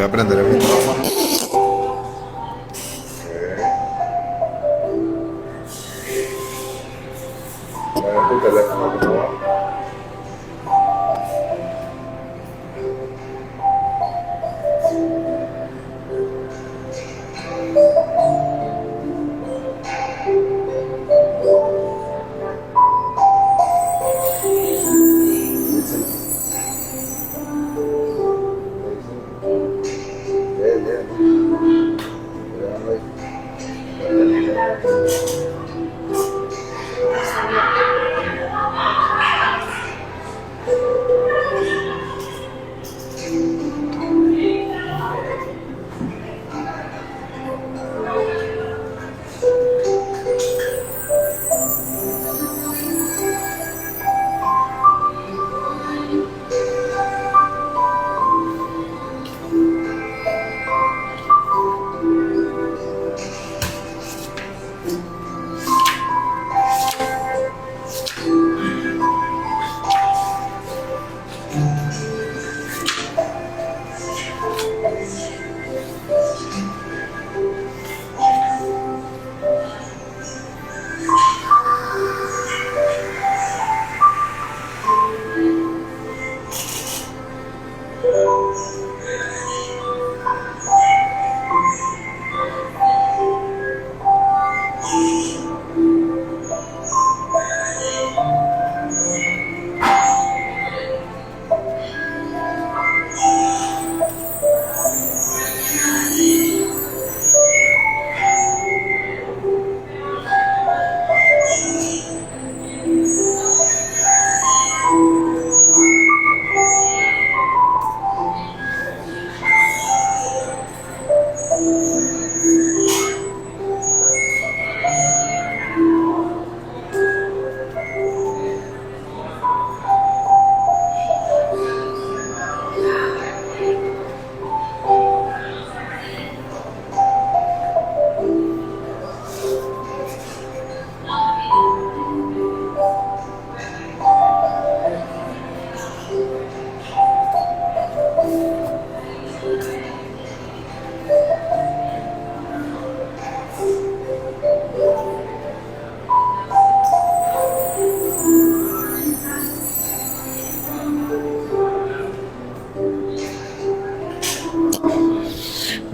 a prender el micrófono. Ver tu teléfono, ¿cómo va?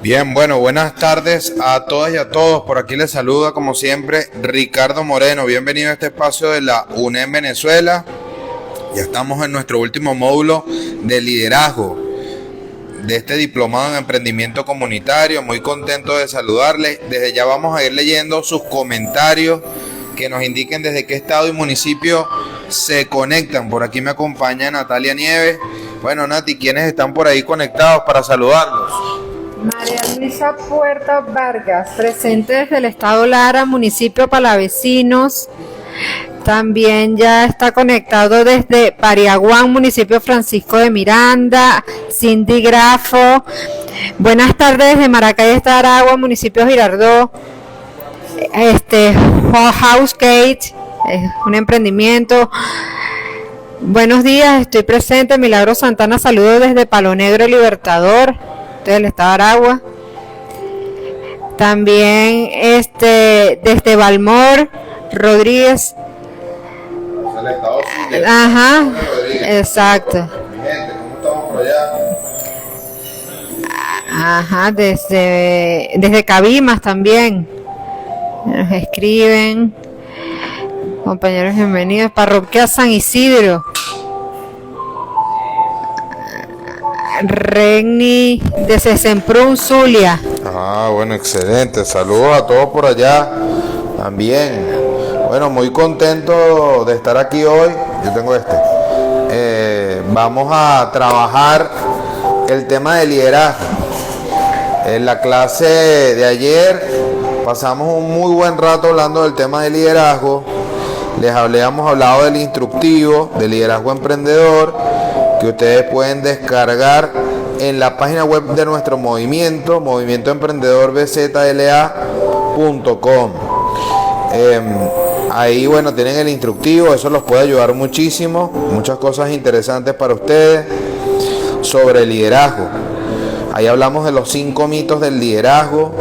Bien, bueno, buenas tardes a todas y a todos. Por aquí les saluda, como siempre, Ricardo Moreno. Bienvenido a este espacio de la UNEM Venezuela. Ya estamos en nuestro último módulo de liderazgo de este diplomado en emprendimiento comunitario. Muy contento de saludarles. Desde ya vamos a ir leyendo sus comentarios que nos indiquen desde qué estado y municipio se conectan. Por aquí me acompaña Natalia Nieves. Bueno, Nati, ¿quiénes están por ahí conectados para saludarlos? María Luisa Puerta Vargas, presente desde el estado Lara, municipio Palavecinos. También ya está conectado desde Pariaguán, municipio Francisco de Miranda, Cindy Grafo. Buenas tardes desde Maracay, estado Aragua, municipio Girardot. House Gate, un emprendimiento. Buenos días, estoy presente. Milagro Santana, saludos desde Palo Negro Libertador, del estado de Aragua. También desde Balmor Rodríguez. El estado Zulia. Ajá, Rodríguez. exacto. Mi gente, ¿cómo estamos por allá? Ajá, desde Cabimas también. Nos escriben. Compañeros, bienvenidos. Parroquia San Isidro. Regni de Sesemprún, Zulia. Ah, bueno, excelente. Saludos a todos por allá también. Bueno, muy contento de estar aquí hoy. Yo tengo vamos a trabajar el tema de liderazgo. En la clase de ayer pasamos un muy buen rato hablando del tema de liderazgo. Hemos hablado del instructivo de liderazgo emprendedor, que ustedes pueden descargar en la página web de nuestro movimiento emprendedor bzla.com. Ahí, bueno, tienen el instructivo, eso los puede ayudar muchísimo, muchas cosas interesantes para ustedes sobre liderazgo. Ahí hablamos de los 5 mitos del liderazgo,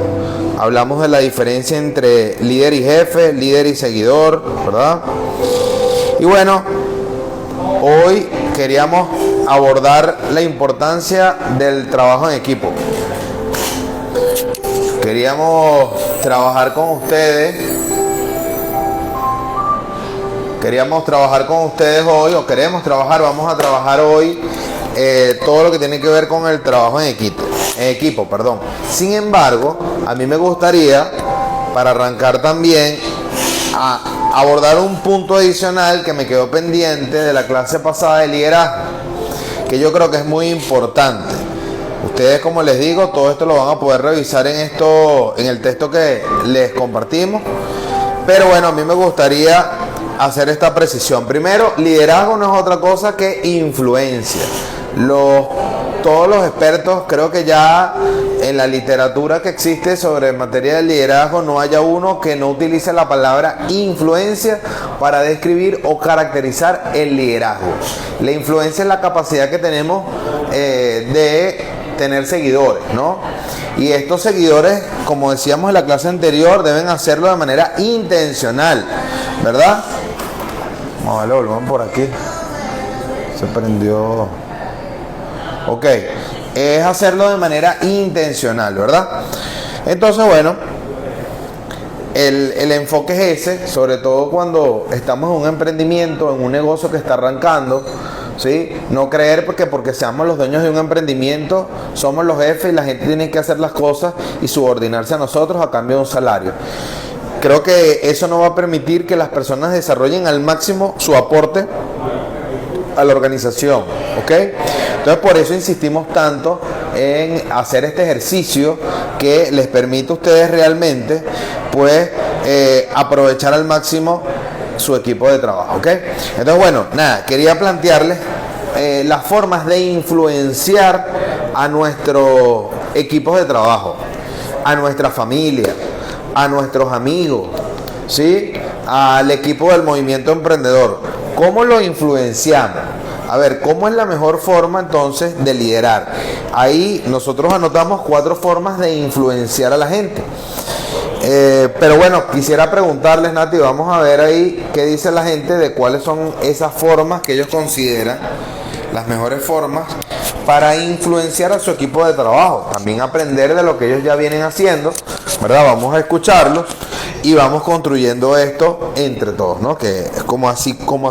hablamos de la diferencia entre líder y jefe, líder y seguidor, ¿verdad? Y bueno, hoy queríamos abordar la importancia del trabajo en equipo. Queríamos trabajar con ustedes. Hoy, o queremos trabajar, vamos a trabajar hoy todo lo que tiene que ver con el trabajo en equipo. Sin embargo, a mí me gustaría, para arrancar también, a abordar un punto adicional que me quedó pendiente de la clase pasada de liderazgo, que yo creo que es muy importante. Ustedes, como les digo, todo esto lo van a poder revisar en el texto que les compartimos. Pero bueno, a mí me gustaría hacer esta precisión. Primero, liderazgo no es otra cosa que influencia. Todos los expertos, creo que ya en la literatura que existe sobre materia de liderazgo, no haya uno que no utilice la palabra influencia para describir o caracterizar el liderazgo. La influencia es la capacidad que tenemos de tener seguidores, ¿no? Y estos seguidores, como decíamos en la clase anterior, deben hacerlo de manera intencional, ¿verdad? Vamos a darle volumen por aquí. Se prendió. Ok, es hacerlo de manera intencional, ¿verdad? Entonces, bueno, el enfoque es ese, sobre todo cuando estamos en un emprendimiento, en un negocio que está arrancando, ¿sí? No creer porque seamos los dueños de un emprendimiento, somos los jefes y la gente tiene que hacer las cosas y subordinarse a nosotros a cambio de un salario. Creo que eso no va a permitir que las personas desarrollen al máximo su aporte a la organización, ¿ok? Entonces, por eso insistimos tanto en hacer este ejercicio que les permite a ustedes realmente, pues, aprovechar al máximo su equipo de trabajo, ¿ok? Entonces, bueno, nada, quería plantearles las formas de influenciar a nuestros equipos de trabajo, a nuestra familia, a nuestros amigos, ¿sí? Al equipo del movimiento emprendedor. ¿Cómo lo influenciamos? A ver, ¿cómo es la mejor forma entonces de liderar? Ahí nosotros anotamos 4 formas de influenciar a la gente. Pero bueno, quisiera preguntarles, Nati, vamos a ver ahí qué dice la gente de cuáles son esas formas que ellos consideran las mejores formas para influenciar a su equipo de trabajo. También aprender de lo que ellos ya vienen haciendo, ¿verdad? Vamos a escucharlos y vamos construyendo esto entre todos, ¿no? Que es como ha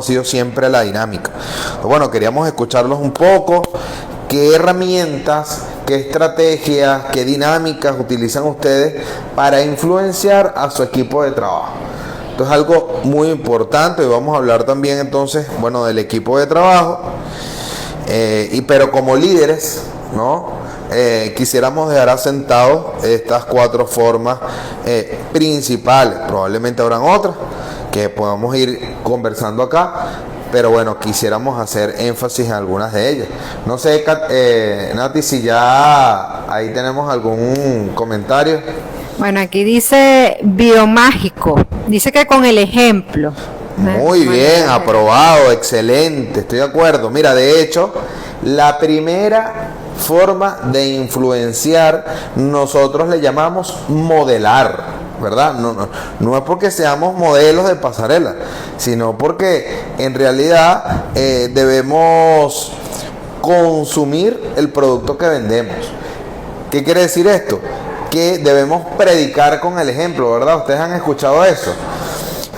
sido siempre la dinámica. Pero bueno, queríamos escucharlos un poco. ¿Qué herramientas, qué estrategias, qué dinámicas utilizan ustedes para influenciar a su equipo de trabajo? Esto es algo muy importante y vamos a hablar también entonces, bueno, del equipo de trabajo. Pero como líderes, ¿no? Quisiéramos dejar asentados estas 4 formas principales. Probablemente habrán otras que podamos ir conversando acá, pero bueno, quisiéramos hacer énfasis en algunas de ellas. No sé, Nati, si ya ahí tenemos algún comentario. Bueno, aquí dice Biomágico, dice que con el ejemplo. Muy bien, aprobado, excelente, estoy de acuerdo. Mira, de hecho, la primera forma de influenciar nosotros le llamamos modelar, ¿verdad? No es porque seamos modelos de pasarela, sino porque en realidad debemos consumir el producto que vendemos. ¿Qué quiere decir esto? Que debemos predicar con el ejemplo, ¿verdad? Ustedes han escuchado eso.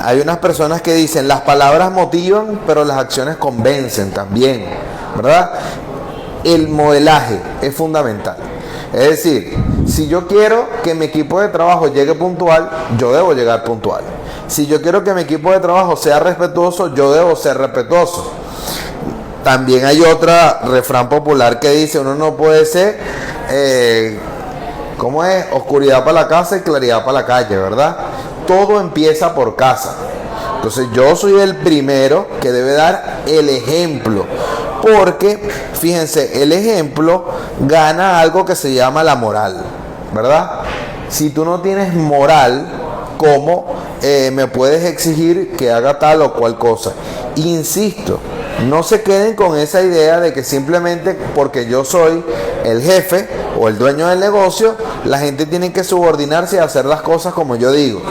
Hay unas personas que dicen, las palabras motivan, pero las acciones convencen también, ¿verdad? El modelaje es fundamental. Es decir, si yo quiero que mi equipo de trabajo llegue puntual, yo debo llegar puntual. Si yo quiero que mi equipo de trabajo sea respetuoso, yo debo ser respetuoso. También hay otra refrán popular que dice, uno no puede ser, ¿cómo es? Oscuridad para la casa y claridad para la calle, ¿verdad? Todo empieza por casa. Entonces yo soy el primero que debe dar el ejemplo. Porque, fíjense, el ejemplo gana algo que se llama la moral, ¿verdad? Si tú no tienes moral, ¿cómo me puedes exigir que haga tal o cual cosa? Insisto, no se queden con esa idea de que simplemente porque yo soy el jefe o el dueño del negocio, la gente tiene que subordinarse y hacer las cosas como yo digo.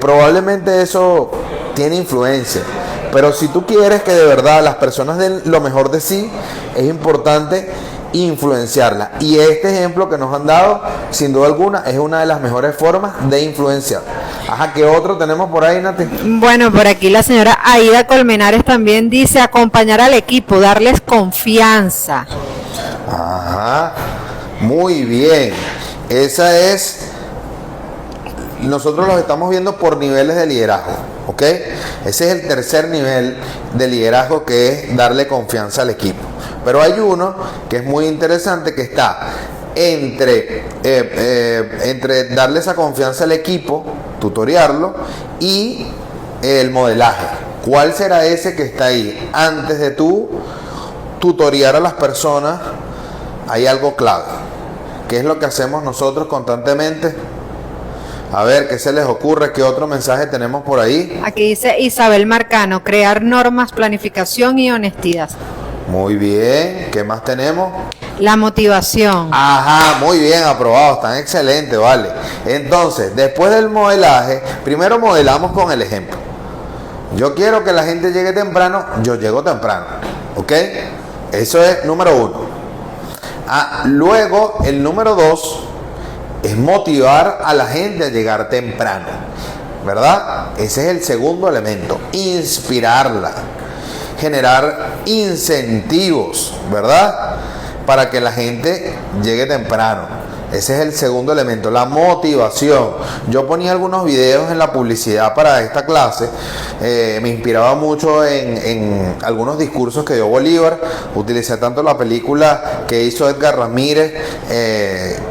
Probablemente eso tiene influencia, pero si tú quieres que de verdad las personas den lo mejor de sí, es importante influenciarla, y este ejemplo que nos han dado sin duda alguna es una de las mejores formas de influenciar. Ajá, ¿qué otro tenemos por ahí, Nati? Bueno, por aquí la señora Aida Colmenares también dice acompañar al equipo, darles confianza. Ajá, muy bien. Esa es, nosotros los estamos viendo por niveles de liderazgo, ¿ok? Ese es el tercer nivel de liderazgo, que es darle confianza al equipo. Pero hay uno que es muy interesante, que está entre darle esa confianza al equipo, tutoriarlo, y el modelaje. ¿Cuál será ese que está ahí? Antes de tú tutoriar a las personas, hay algo clave. ¿Qué es lo que hacemos nosotros constantemente? A ver, ¿qué se les ocurre? ¿Qué otro mensaje tenemos por ahí? Aquí dice Isabel Marcano, crear normas, planificación y honestidad. Muy bien, ¿qué más tenemos? La motivación. Ajá, muy bien, aprobado, están excelentes, vale. Entonces, después del modelaje, primero modelamos con el ejemplo. Yo quiero que la gente llegue temprano, yo llego temprano, ¿ok? Eso es número uno. Luego, el número dos es motivar a la gente a llegar temprano, ¿verdad? Ese es el segundo elemento, inspirarla, generar incentivos, ¿verdad? Para que la gente llegue temprano. Ese es el segundo elemento, la motivación. Yo ponía algunos videos en la publicidad para esta clase. Me inspiraba mucho en algunos discursos que dio Bolívar. Utilicé tanto la película que hizo Edgar Ramírez,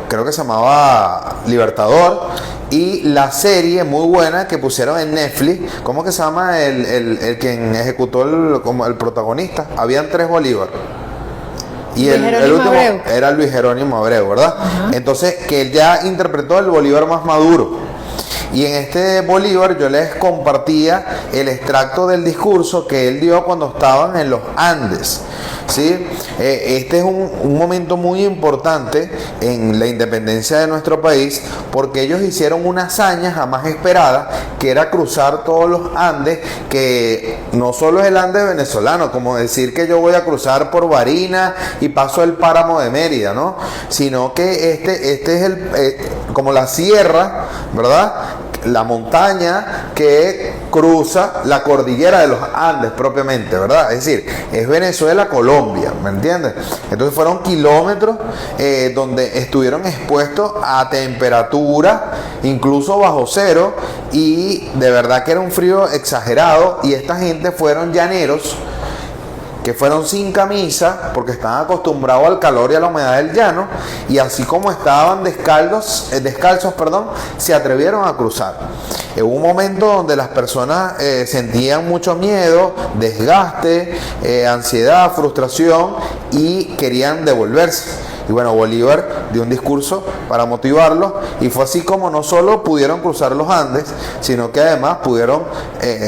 creo que se llamaba Libertador, y la serie muy buena que pusieron en Netflix. ¿Cómo que se llama el quien ejecutó como el protagonista? Habían 3 Bolívar. Y el último Abreu. Era Luis Jerónimo Abreu, ¿verdad? Uh-huh. Entonces, que él ya interpretó el Bolívar más maduro. Y en este Bolívar yo les compartía el extracto del discurso que él dio cuando estaban en los Andes, ¿sí? Este es un momento muy importante en la independencia de nuestro país, porque ellos hicieron una hazaña jamás esperada, que era cruzar todos los Andes, que no solo es el Ande venezolano, como decir que yo voy a cruzar por Barinas y paso el páramo de Mérida, ¿no? Sino que este es como la sierra, ¿verdad? La montaña que cruza la cordillera de los Andes propiamente, ¿verdad? Es decir, es Venezuela-Colombia, ¿me entiendes? Entonces fueron kilómetros donde estuvieron expuestos a temperatura, incluso bajo cero, y de verdad que era un frío exagerado, y esta gente fueron llaneros, que fueron sin camisa porque estaban acostumbrados al calor y a la humedad del llano, y así como estaban descalzos, se atrevieron a cruzar. Hubo un momento donde las personas sentían mucho miedo, desgaste, ansiedad, frustración, y querían devolverse. Y bueno, Bolívar dio un discurso para motivarlos, y fue así como no solo pudieron cruzar los Andes, sino que además pudieron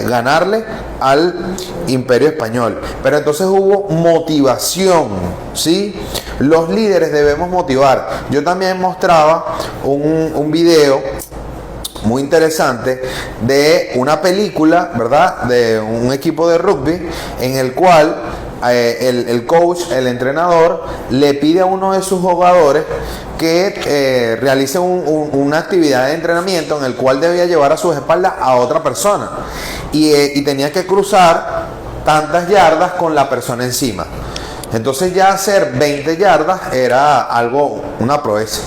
ganarle al Imperio Español. Pero entonces hubo motivación, ¿sí? Los líderes debemos motivar. Yo también mostraba un video muy interesante de una película, ¿verdad? De un equipo de rugby en el cual el coach, el entrenador, le pide a uno de sus jugadores que realice una actividad de entrenamiento en el cual debía llevar a sus espaldas a otra persona, y tenía que cruzar tantas yardas con la persona encima. Entonces ya hacer 20 yardas era algo, una proeza.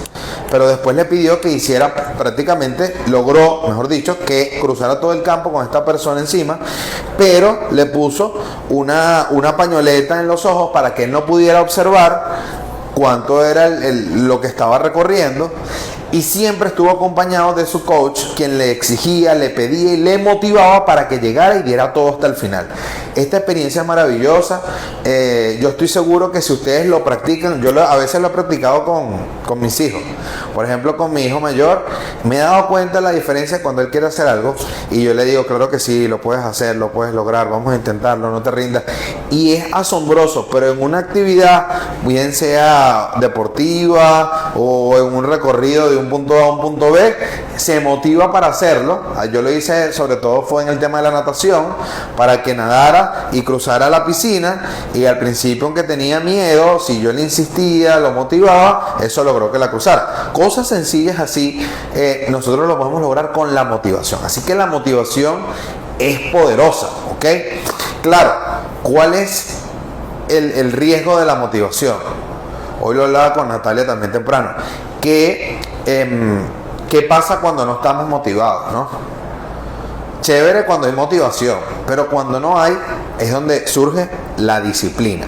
Pero después le pidió que hiciera, prácticamente logró, mejor dicho, que cruzara todo el campo con esta persona encima, pero le puso una pañoleta en los ojos para que él no pudiera observar cuánto era lo que estaba recorriendo, y siempre estuvo acompañado de su coach, quien le exigía, le pedía y le motivaba para que llegara y diera todo hasta el final. Esta experiencia es maravillosa. Yo estoy seguro que si ustedes lo practican, a veces lo he practicado con mis hijos. Por ejemplo, con mi hijo mayor, me he dado cuenta de la diferencia cuando él quiere hacer algo y yo le digo, claro que sí, lo puedes hacer, lo puedes lograr, vamos a intentarlo, no te rindas. Y es asombroso, pero en una actividad, bien sea deportiva o en un recorrido de un punto A a un punto B, se motiva para hacerlo. Yo lo hice, sobre todo fue en el tema de la natación, para que nadara y cruzara la piscina, y al principio, aunque tenía miedo, si yo le insistía, lo motivaba, eso logró que la cruzara. Cosas sencillas así, nosotros lo podemos lograr con la motivación. Así que la motivación es poderosa, ¿ok? Claro, ¿cuál es el riesgo de la motivación? Hoy lo hablaba con Natalia también temprano. ¿Qué pasa cuando no estamos motivados, no? Chévere cuando hay motivación, pero cuando no hay, es donde surge la disciplina.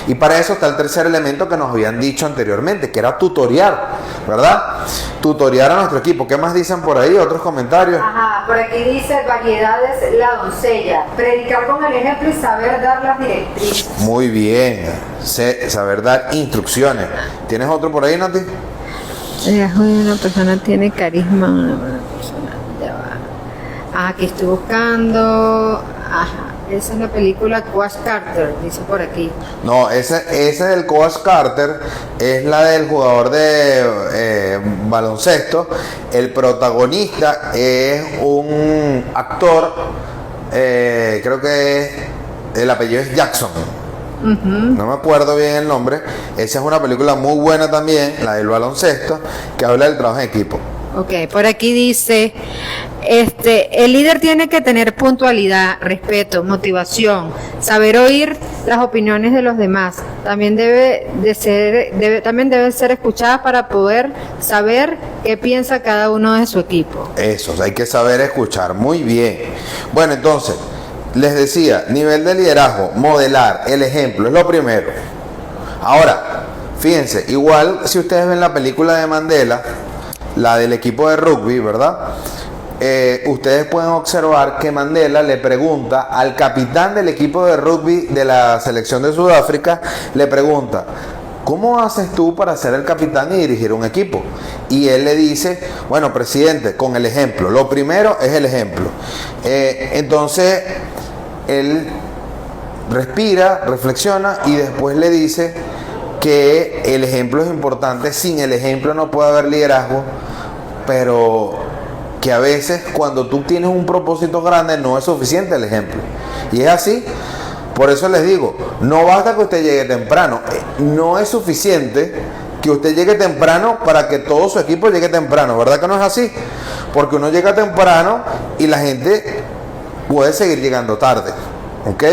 Y para eso está el tercer elemento que nos habían dicho anteriormente, que era tutoriar, ¿verdad? Tutoriar a nuestro equipo. ¿Qué más dicen por ahí? ¿Otros comentarios? Ajá, por aquí dice variedades la doncella. Predicar con el ejemplo y saber dar las directrices. Muy bien, saber dar instrucciones. ¿Tienes otro por ahí, Nati? Una persona tiene carisma, una buena persona. Ya va. Aquí estoy buscando. Ajá, esa es la película Coach Carter, dice por aquí. No, ese del Coach Carter es la del jugador de baloncesto. El protagonista es un actor, creo que el apellido es Jackson. No me acuerdo bien el nombre. Esa es una película muy buena también, la del baloncesto, que habla del trabajo en equipo. Ok, por aquí dice, el líder tiene que tener puntualidad, respeto, motivación, saber oír las opiniones de los demás. También debe ser escuchada para poder saber qué piensa cada uno de su equipo. Eso, hay que saber escuchar. Muy bien. Bueno, entonces, les decía, nivel de liderazgo, modelar, el ejemplo, es lo primero. Ahora, fíjense, igual si ustedes ven la película de Mandela, la del equipo de rugby, ¿verdad? Ustedes pueden observar que Mandela le pregunta al capitán del equipo de rugby de la selección de Sudáfrica, le pregunta, ¿cómo haces tú para ser el capitán y dirigir un equipo? Y él le dice, bueno, presidente, con el ejemplo. Lo primero es el ejemplo. Entonces, él respira, reflexiona y después le dice que el ejemplo es importante. Sin el ejemplo no puede haber liderazgo, pero que a veces cuando tú tienes un propósito grande no es suficiente el ejemplo. Y es así. Por eso les digo, no basta que usted llegue temprano, no es suficiente que usted llegue temprano para que todo su equipo llegue temprano, ¿verdad que no es así? Porque uno llega temprano y la gente puede seguir llegando tarde, ¿ok?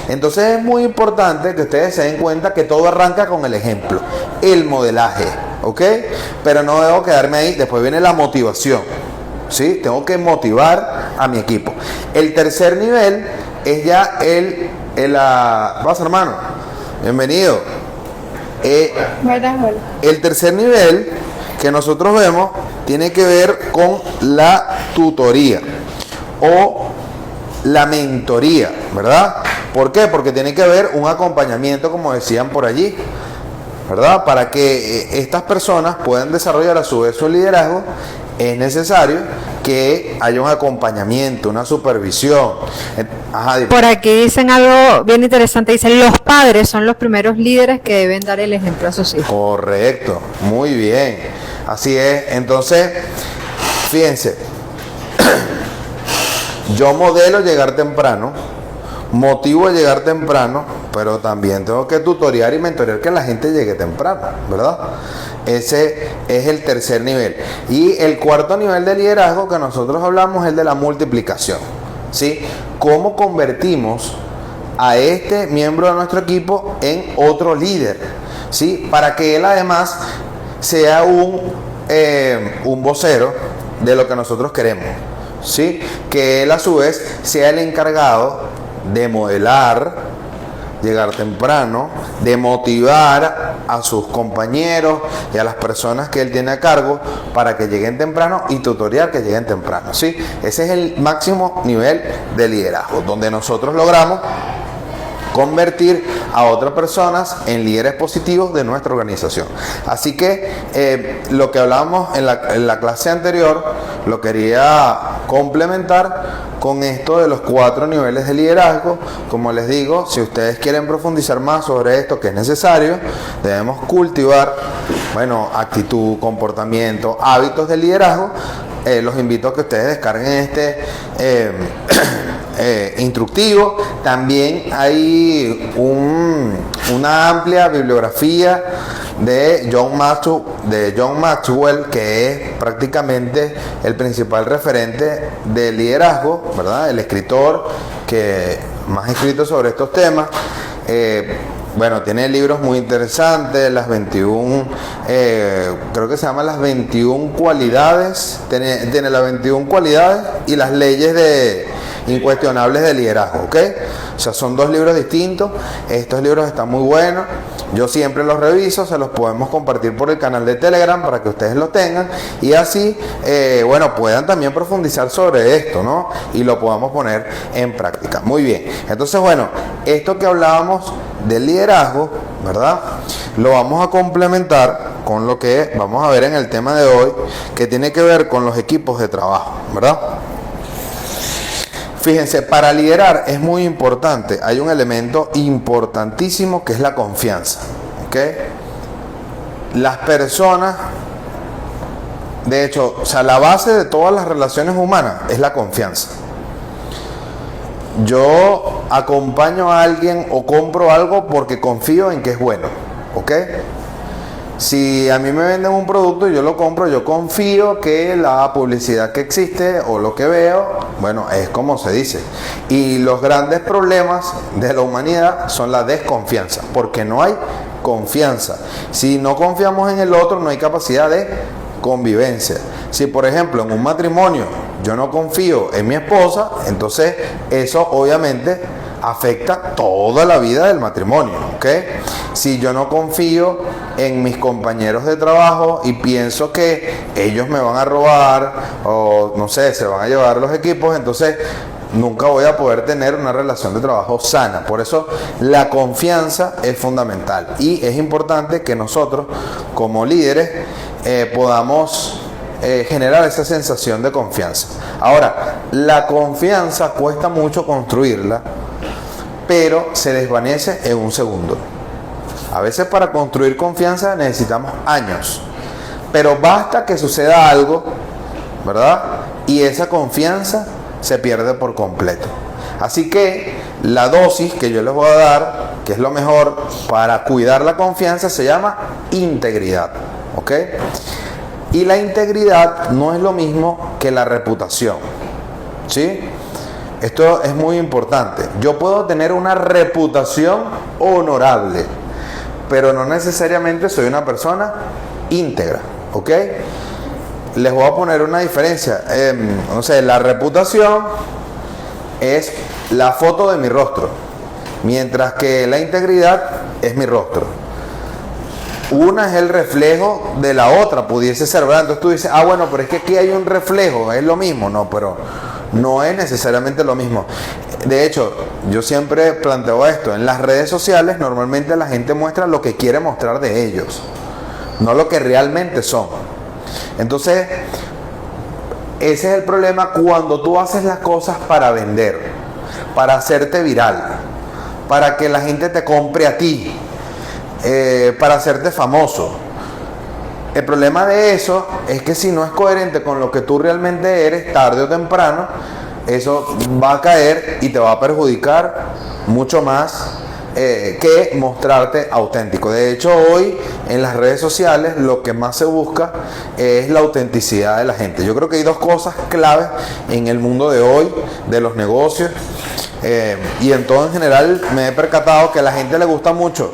Entonces es muy importante que ustedes se den cuenta que todo arranca con el ejemplo, el modelaje, ¿ok? Pero no debo quedarme ahí, después viene la motivación, ¿sí? Tengo que motivar a mi equipo. El tercer nivel es ya vas, hermano, bienvenido. El tercer nivel que nosotros vemos tiene que ver con la tutoría o la mentoría, ¿verdad? ¿Por qué? Porque tiene que haber un acompañamiento, como decían por allí, ¿verdad? Para que estas personas puedan desarrollar a su vez su liderazgo, es necesario que haya un acompañamiento, una supervisión. Ajá, por aquí dicen algo bien interesante, dicen los padres son los primeros líderes que deben dar el ejemplo a sus hijos. Correcto, muy bien, así es. Entonces, fíjense, yo modelo llegar temprano, motivo a llegar temprano, pero también tengo que tutoriar y mentorear que la gente llegue temprano, ¿verdad? Ese es el tercer nivel. Y el cuarto nivel de liderazgo que nosotros hablamos es el de la multiplicación, ¿sí? ¿Cómo convertimos a este miembro de nuestro equipo en otro líder, ¿sí? Para que él además sea un vocero de lo que nosotros queremos, ¿sí? Que él a su vez sea el encargado de modelar, llegar temprano, de motivar a sus compañeros y a las personas que él tiene a cargo para que lleguen temprano y tutoriar que lleguen temprano, ¿sí? Ese es el máximo nivel de liderazgo, donde nosotros logramos convertir a otras personas en líderes positivos de nuestra organización. Así que lo que hablábamos en la clase anterior lo quería complementar con esto de los 4 niveles de liderazgo. Como les digo, si ustedes quieren profundizar más sobre esto, que es necesario, debemos cultivar, actitud, comportamiento, hábitos de liderazgo. Los invito a que ustedes descarguen este instructivo. También hay una amplia bibliografía de John Maxwell, que es prácticamente el principal referente de liderazgo, ¿verdad? El escritor que más ha escrito sobre estos temas. Tiene libros muy interesantes, las 21, creo que se llama las 21 cualidades, tiene las 21 cualidades y las leyes incuestionables de liderazgo, ¿ok? O sea, son 2 libros distintos. Estos libros están muy buenos, yo siempre los reviso, se los podemos compartir por el canal de Telegram para que ustedes lo tengan y así, puedan también profundizar sobre esto, ¿no? Y lo podamos poner en práctica. Muy bien, entonces, esto que hablábamos del liderazgo, ¿verdad? Lo vamos a complementar con lo que vamos a ver en el tema de hoy, que tiene que ver con los equipos de trabajo, ¿verdad? Fíjense, para liderar es muy importante, hay un elemento importantísimo que es la confianza, ¿ok? Las personas, de hecho, la base de todas las relaciones humanas es la confianza. Yo acompaño a alguien o compro algo porque confío en que es bueno, ¿ok? Si a mí me venden un producto y yo lo compro, yo confío que la publicidad que existe o lo que veo, es como se dice. Y los grandes problemas de la humanidad son la desconfianza, porque no hay confianza. Si no confiamos en el otro, no hay capacidad de convivencia. Si, por ejemplo, en un matrimonio yo no confío en mi esposa, entonces eso obviamente afecta toda la vida del matrimonio, ¿ok? Si yo no confío en mis compañeros de trabajo y pienso que ellos me van a robar o no sé, se van a llevar los equipos, entonces nunca voy a poder tener una relación de trabajo sana. Por eso la confianza es fundamental y es importante que nosotros como líderes podamos generar esa sensación de confianza. Ahora, la confianza cuesta mucho construirla, pero se desvanece en un segundo. A veces para construir confianza necesitamos años, pero basta que suceda algo, ¿verdad? Y esa confianza se pierde por completo. Así que la dosis que yo les voy a dar, que es lo mejor para cuidar la confianza, se llama integridad, ¿ok? Y la integridad no es lo mismo que la reputación, ¿sí? Esto es muy importante. Yo puedo tener una reputación honorable, pero no necesariamente soy una persona íntegra, ¿ok? Les voy a poner una diferencia. La reputación es la foto de mi rostro, mientras que la integridad es mi rostro. Una es el reflejo de la otra, pudiese ser, ¿verdad? Entonces tú dices, pero es que aquí hay un reflejo, es lo mismo. No, pero no es necesariamente lo mismo. De hecho, yo siempre planteo esto, en las redes sociales normalmente la gente muestra lo que quiere mostrar de ellos, no lo que realmente son. Entonces, ese es el problema cuando tú haces las cosas para vender, para hacerte viral, para que la gente te compre a ti, para hacerte famoso. El problema de eso es que si no es coherente con lo que tú realmente eres, tarde o temprano, eso va a caer y te va a perjudicar mucho más que mostrarte auténtico. De hecho, hoy en las redes sociales lo que más se busca es la autenticidad de la gente. Yo creo que hay 2 cosas claves en el mundo de hoy, de los negocios, y en todo en general me he percatado que a la gente le gusta mucho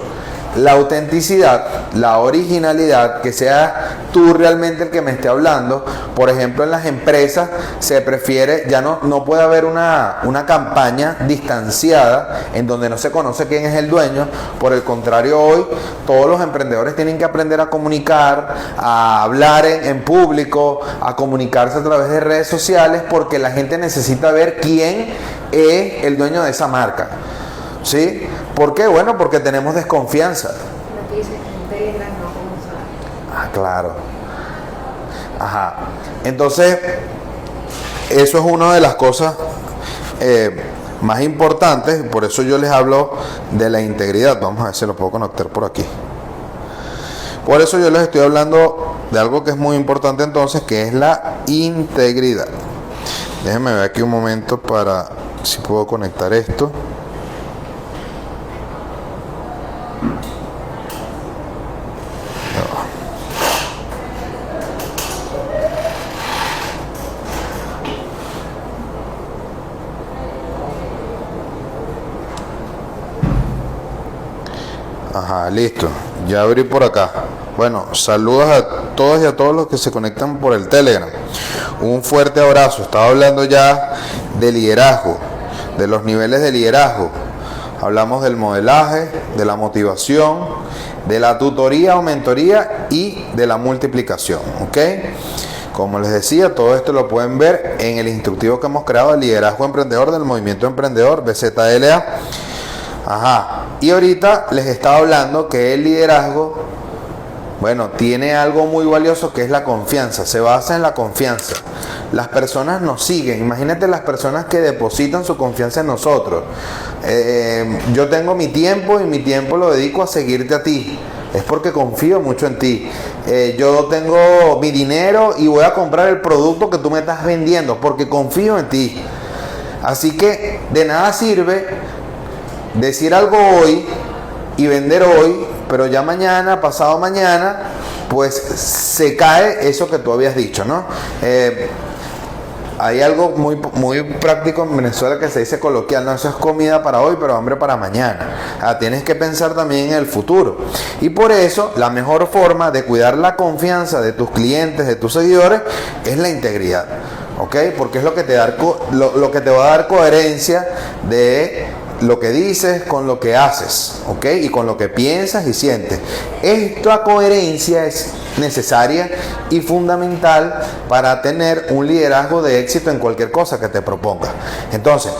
la autenticidad, la originalidad, que sea tú realmente el que me esté hablando. Por ejemplo, en las empresas se prefiere, ya no puede haber una campaña distanciada en donde no se conoce quién es el dueño. Por el contrario, hoy todos los emprendedores tienen que aprender a comunicar, a hablar en público, a comunicarse a través de redes sociales, porque la gente necesita ver quién es el dueño de esa marca, ¿sí? ¿Por qué? Bueno, porque tenemos desconfianza. Aquí dice que en Telegram no comenzar. Ah, claro. Ajá. Entonces, eso es una de las cosas más importantes, por eso yo les hablo de la integridad. Vamos a ver si lo puedo conectar por aquí. Por eso yo les estoy hablando de algo que es muy importante entonces, que es la integridad. Déjenme ver aquí un momento para si puedo conectar esto. Ajá, listo. Ya abrí por acá. Bueno, saludos a todos y a todos los que se conectan por el Telegram. Un fuerte abrazo. Estaba hablando ya de liderazgo, de los niveles de liderazgo. Hablamos del modelaje, de la motivación, de la tutoría o mentoría y de la multiplicación. ¿Ok? Como les decía, todo esto lo pueden ver en el instructivo que hemos creado de liderazgo emprendedor del movimiento emprendedor BZLA. Ajá. Y ahorita les estaba hablando que el liderazgo, bueno, tiene algo muy valioso que es la confianza. Se basa en la confianza. Las personas nos siguen. Imagínate las personas que depositan su confianza en nosotros. Yo tengo mi tiempo y mi tiempo lo dedico a seguirte a ti. Es porque confío mucho en ti. Yo tengo mi dinero y voy a comprar el producto que tú me estás vendiendo porque confío en ti. Así que de nada sirve decir algo hoy y vender hoy, pero ya mañana, pasado mañana, pues se cae eso que tú habías dicho, ¿no? Hay algo muy práctico en Venezuela que se dice coloquial, no, eso es comida para hoy, pero hambre para mañana. Tienes que pensar también en el futuro. Y por eso, la mejor forma de cuidar la confianza de tus clientes, de tus seguidores, es la integridad. ¿Ok? Porque es lo que te lo que te va a dar coherencia de lo que dices con lo que haces, ¿ok? Y con lo que piensas y sientes. Esta coherencia es necesaria y fundamental para tener un liderazgo de éxito en cualquier cosa que te propongas. Entonces,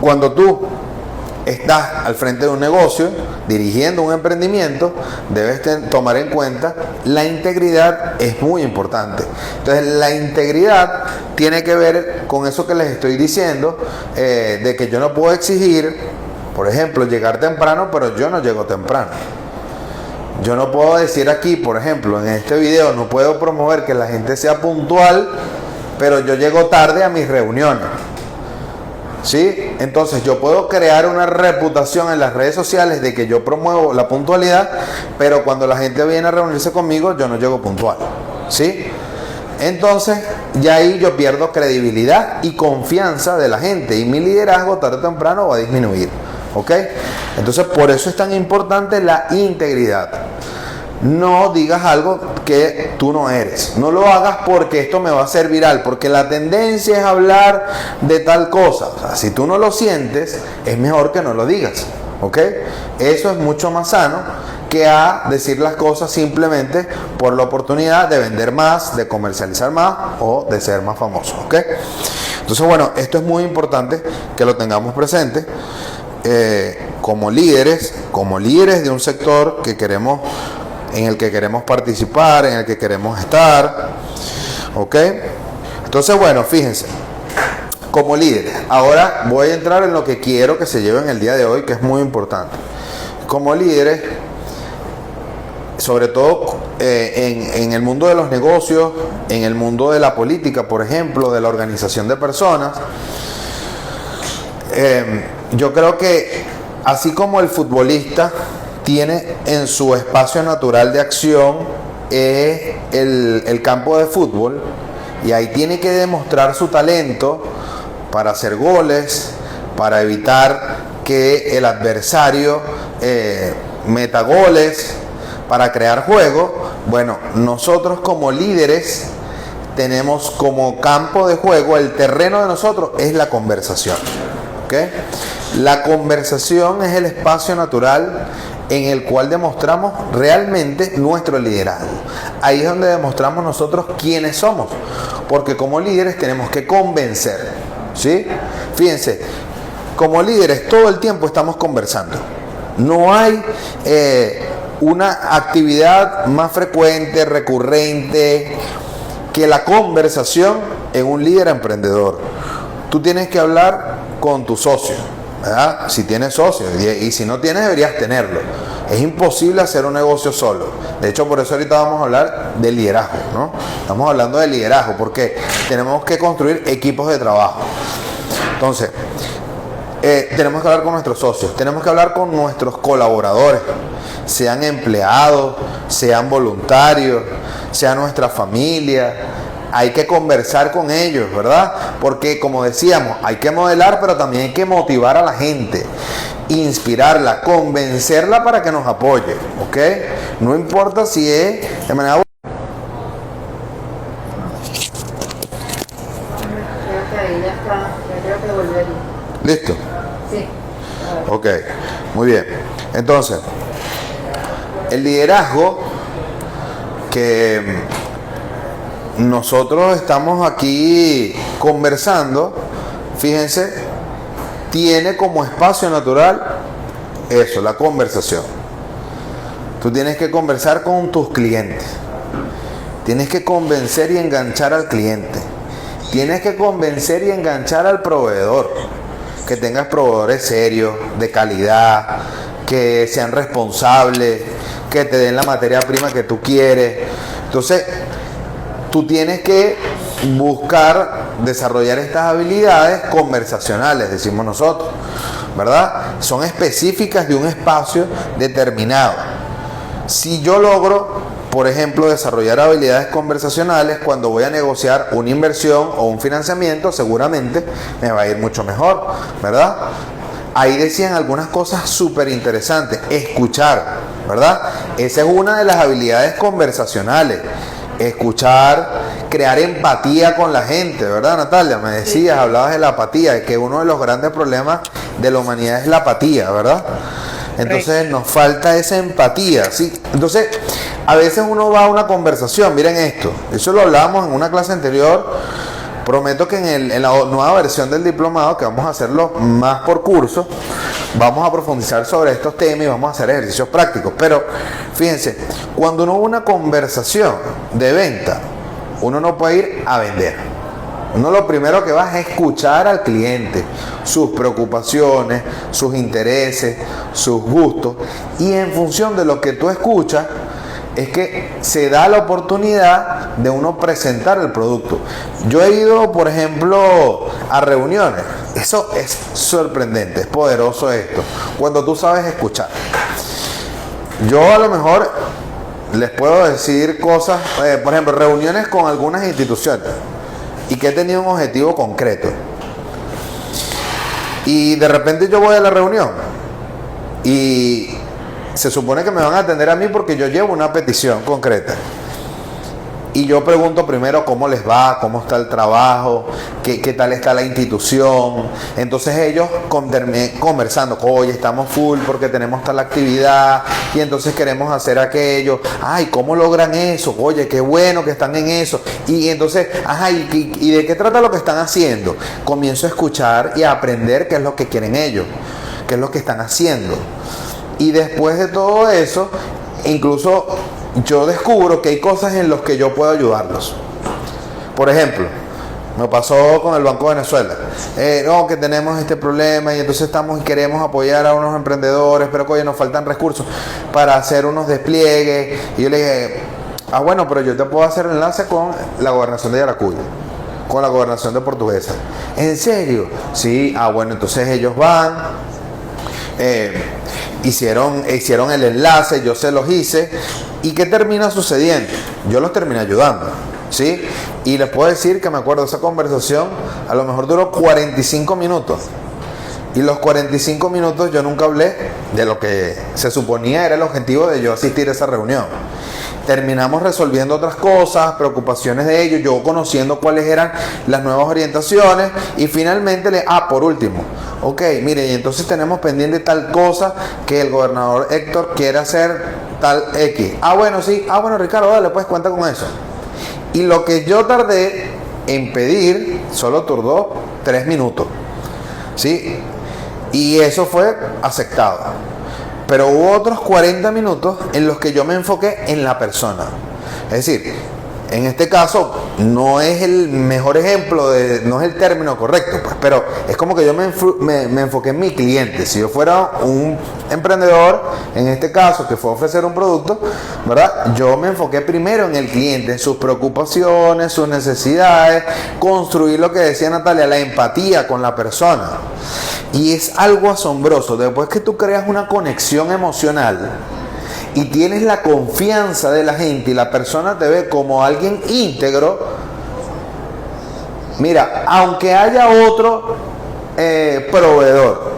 cuando tú estás al frente de un negocio, dirigiendo un emprendimiento, debes tomar en cuenta la integridad, es muy importante. Entonces, la integridad tiene que ver con eso que les estoy diciendo, de que yo no puedo exigir, por ejemplo, llegar temprano, pero yo no llego temprano. Yo no puedo decir aquí, por ejemplo, en este video, no puedo promover que la gente sea puntual, pero yo llego tarde a mis reuniones. ¿Sí? Entonces yo puedo crear una reputación en las redes sociales de que yo promuevo la puntualidad, pero cuando la gente viene a reunirse conmigo yo no llego puntual. ¿Sí? Entonces ya ahí yo pierdo credibilidad y confianza de la gente y mi liderazgo tarde o temprano va a disminuir. ¿Ok? Entonces por eso es tan importante la integridad. No digas algo que tú no eres. No lo hagas porque esto me va a hacer viral. Porque la tendencia es hablar de tal cosa. O sea, si tú no lo sientes, es mejor que no lo digas. ¿Ok? Eso es mucho más sano que a decir las cosas simplemente por la oportunidad de vender más, de comercializar más o de ser más famoso. ¿Ok? Entonces, bueno, esto es muy importante que lo tengamos presente. Como líderes de un sector que queremos, en el que queremos participar, en el que queremos estar. ¿Ok? Entonces, bueno, fíjense, como líderes, ahora voy a entrar en lo que quiero que se lleven el día de hoy, que es muy importante. Como líderes, sobre todo en el mundo de los negocios, en el mundo de la política, por ejemplo, de la organización de personas, yo creo que así como el futbolista tiene en su espacio natural de acción el campo de fútbol, y ahí tiene que demostrar su talento para hacer goles, para evitar que el adversario meta goles, para crear juego. Bueno, nosotros como líderes tenemos como campo de juego, el terreno de nosotros es la conversación. ¿Okay? La conversación es el espacio natural en el cual demostramos realmente nuestro liderazgo. Ahí es donde demostramos nosotros quiénes somos, porque como líderes tenemos que convencer, ¿sí? Fíjense, como líderes todo el tiempo estamos conversando. No hay una actividad más frecuente, recurrente, que la conversación en un líder emprendedor. Tú tienes que hablar con tu socio, ¿verdad? Si tienes socios, y si no tienes, deberías tenerlo. Es imposible hacer un negocio solo. De hecho, por eso ahorita vamos a hablar de liderazgo, ¿no? Estamos hablando de liderazgo porque tenemos que construir equipos de trabajo. Entonces, tenemos que hablar con nuestros socios, tenemos que hablar con nuestros colaboradores, sean empleados, sean voluntarios, sea nuestra familia. Hay que conversar con ellos, ¿verdad? Porque, como decíamos, hay que modelar, pero también hay que motivar a la gente, inspirarla, convencerla para que nos apoye, ¿ok? No importa si es de manera... Creo que ahí ya está, ya creo que volvería. ¿Listo? Sí. Ok, muy bien. Entonces, el liderazgo que nosotros estamos aquí conversando, fíjense, tiene como espacio natural eso, la conversación. Tú tienes que conversar con tus clientes. Tienes que convencer y enganchar al cliente. Tienes que convencer y enganchar al proveedor. Que tengas proveedores serios, de calidad, que sean responsables, que te den la materia prima que tú quieres. Entonces, tú tienes que buscar desarrollar estas habilidades conversacionales, decimos nosotros, ¿verdad? Son específicas de un espacio determinado. Si yo logro, por ejemplo, desarrollar habilidades conversacionales cuando voy a negociar una inversión o un financiamiento, seguramente me va a ir mucho mejor, ¿verdad? Ahí decían algunas cosas súper interesantes. Escuchar, ¿verdad? Esa es una de las habilidades conversacionales. Escuchar, crear empatía con la gente, ¿verdad, Natalia? Me decías, hablabas de la apatía, que uno de los grandes problemas de la humanidad es la apatía, ¿verdad? Entonces nos falta esa empatía, ¿sí? Entonces, a veces uno va a una conversación, miren esto, eso lo hablábamos en una clase anterior. Prometo que en la nueva versión del diplomado, que vamos a hacerlo más por curso, vamos a profundizar sobre estos temas y vamos a hacer ejercicios prácticos. Pero fíjense, cuando uno va a una conversación de venta, uno no puede ir a vender. Uno lo primero que va es escuchar al cliente, sus preocupaciones, sus intereses, sus gustos, y en función de lo que tú escuchas, es que se da la oportunidad de uno presentar el producto. Yo he ido, por ejemplo, a reuniones. Eso es sorprendente, es poderoso esto, cuando tú sabes escuchar. Yo a lo mejor les puedo decir cosas, por ejemplo, reuniones con algunas instituciones y que he tenido un objetivo concreto. Y de repente yo voy a la reunión y se supone que me van a atender a mí porque yo llevo una petición concreta. Y yo pregunto primero cómo les va, cómo está el trabajo, qué tal está la institución. Entonces ellos conversando, oye, estamos full porque tenemos tal actividad y entonces queremos hacer aquello. Ay, ¿cómo logran eso? Oye, qué bueno que están en eso. Y entonces, ajá, ¿y de qué trata lo que están haciendo? Comienzo a escuchar y a aprender qué es lo que quieren ellos, qué es lo que están haciendo. Y después de todo eso, incluso yo descubro que hay cosas en las que yo puedo ayudarlos. Por ejemplo, me pasó con el Banco de Venezuela. No, que tenemos este problema y entonces queremos apoyar a unos emprendedores, pero oye, nos faltan recursos para hacer unos despliegues. Y yo le dije, bueno, pero yo te puedo hacer enlace con la gobernación de Yaracuy, con la gobernación de Portuguesa. ¿En serio? Sí, bueno, entonces ellos van... hicieron el enlace, yo se los hice. ¿Y qué termina sucediendo? Yo los terminé ayudando, ¿sí? Y les puedo decir que me acuerdo de esa conversación, a lo mejor duró 45 minutos. Y los 45 minutos yo nunca hablé de lo que se suponía era el objetivo de yo asistir a esa reunión. Terminamos resolviendo otras cosas, preocupaciones de ellos, yo conociendo cuáles eran las nuevas orientaciones y finalmente por último, ok, mire, y entonces tenemos pendiente tal cosa que el gobernador Héctor quiere hacer tal X. Bueno, sí, bueno, Ricardo, dale, pues cuenta con eso. Y lo que yo tardé en pedir solo tardó 3 minutos, ¿sí? Y eso fue aceptado. Pero hubo otros 40 minutos en los que yo me enfoqué en la persona. Es decir, en este caso no es el mejor ejemplo, no es el término correcto, pues, pero es como que yo me enfoqué en mi cliente. Si yo fuera un emprendedor, en este caso, que fue a ofrecer un producto, ¿verdad? Yo me enfoqué primero en el cliente, en sus preocupaciones, sus necesidades, construir lo que decía Natalia, la empatía con la persona. Y es algo asombroso, después que tú creas una conexión emocional y tienes la confianza de la gente y la persona te ve como alguien íntegro, mira, aunque haya otro proveedor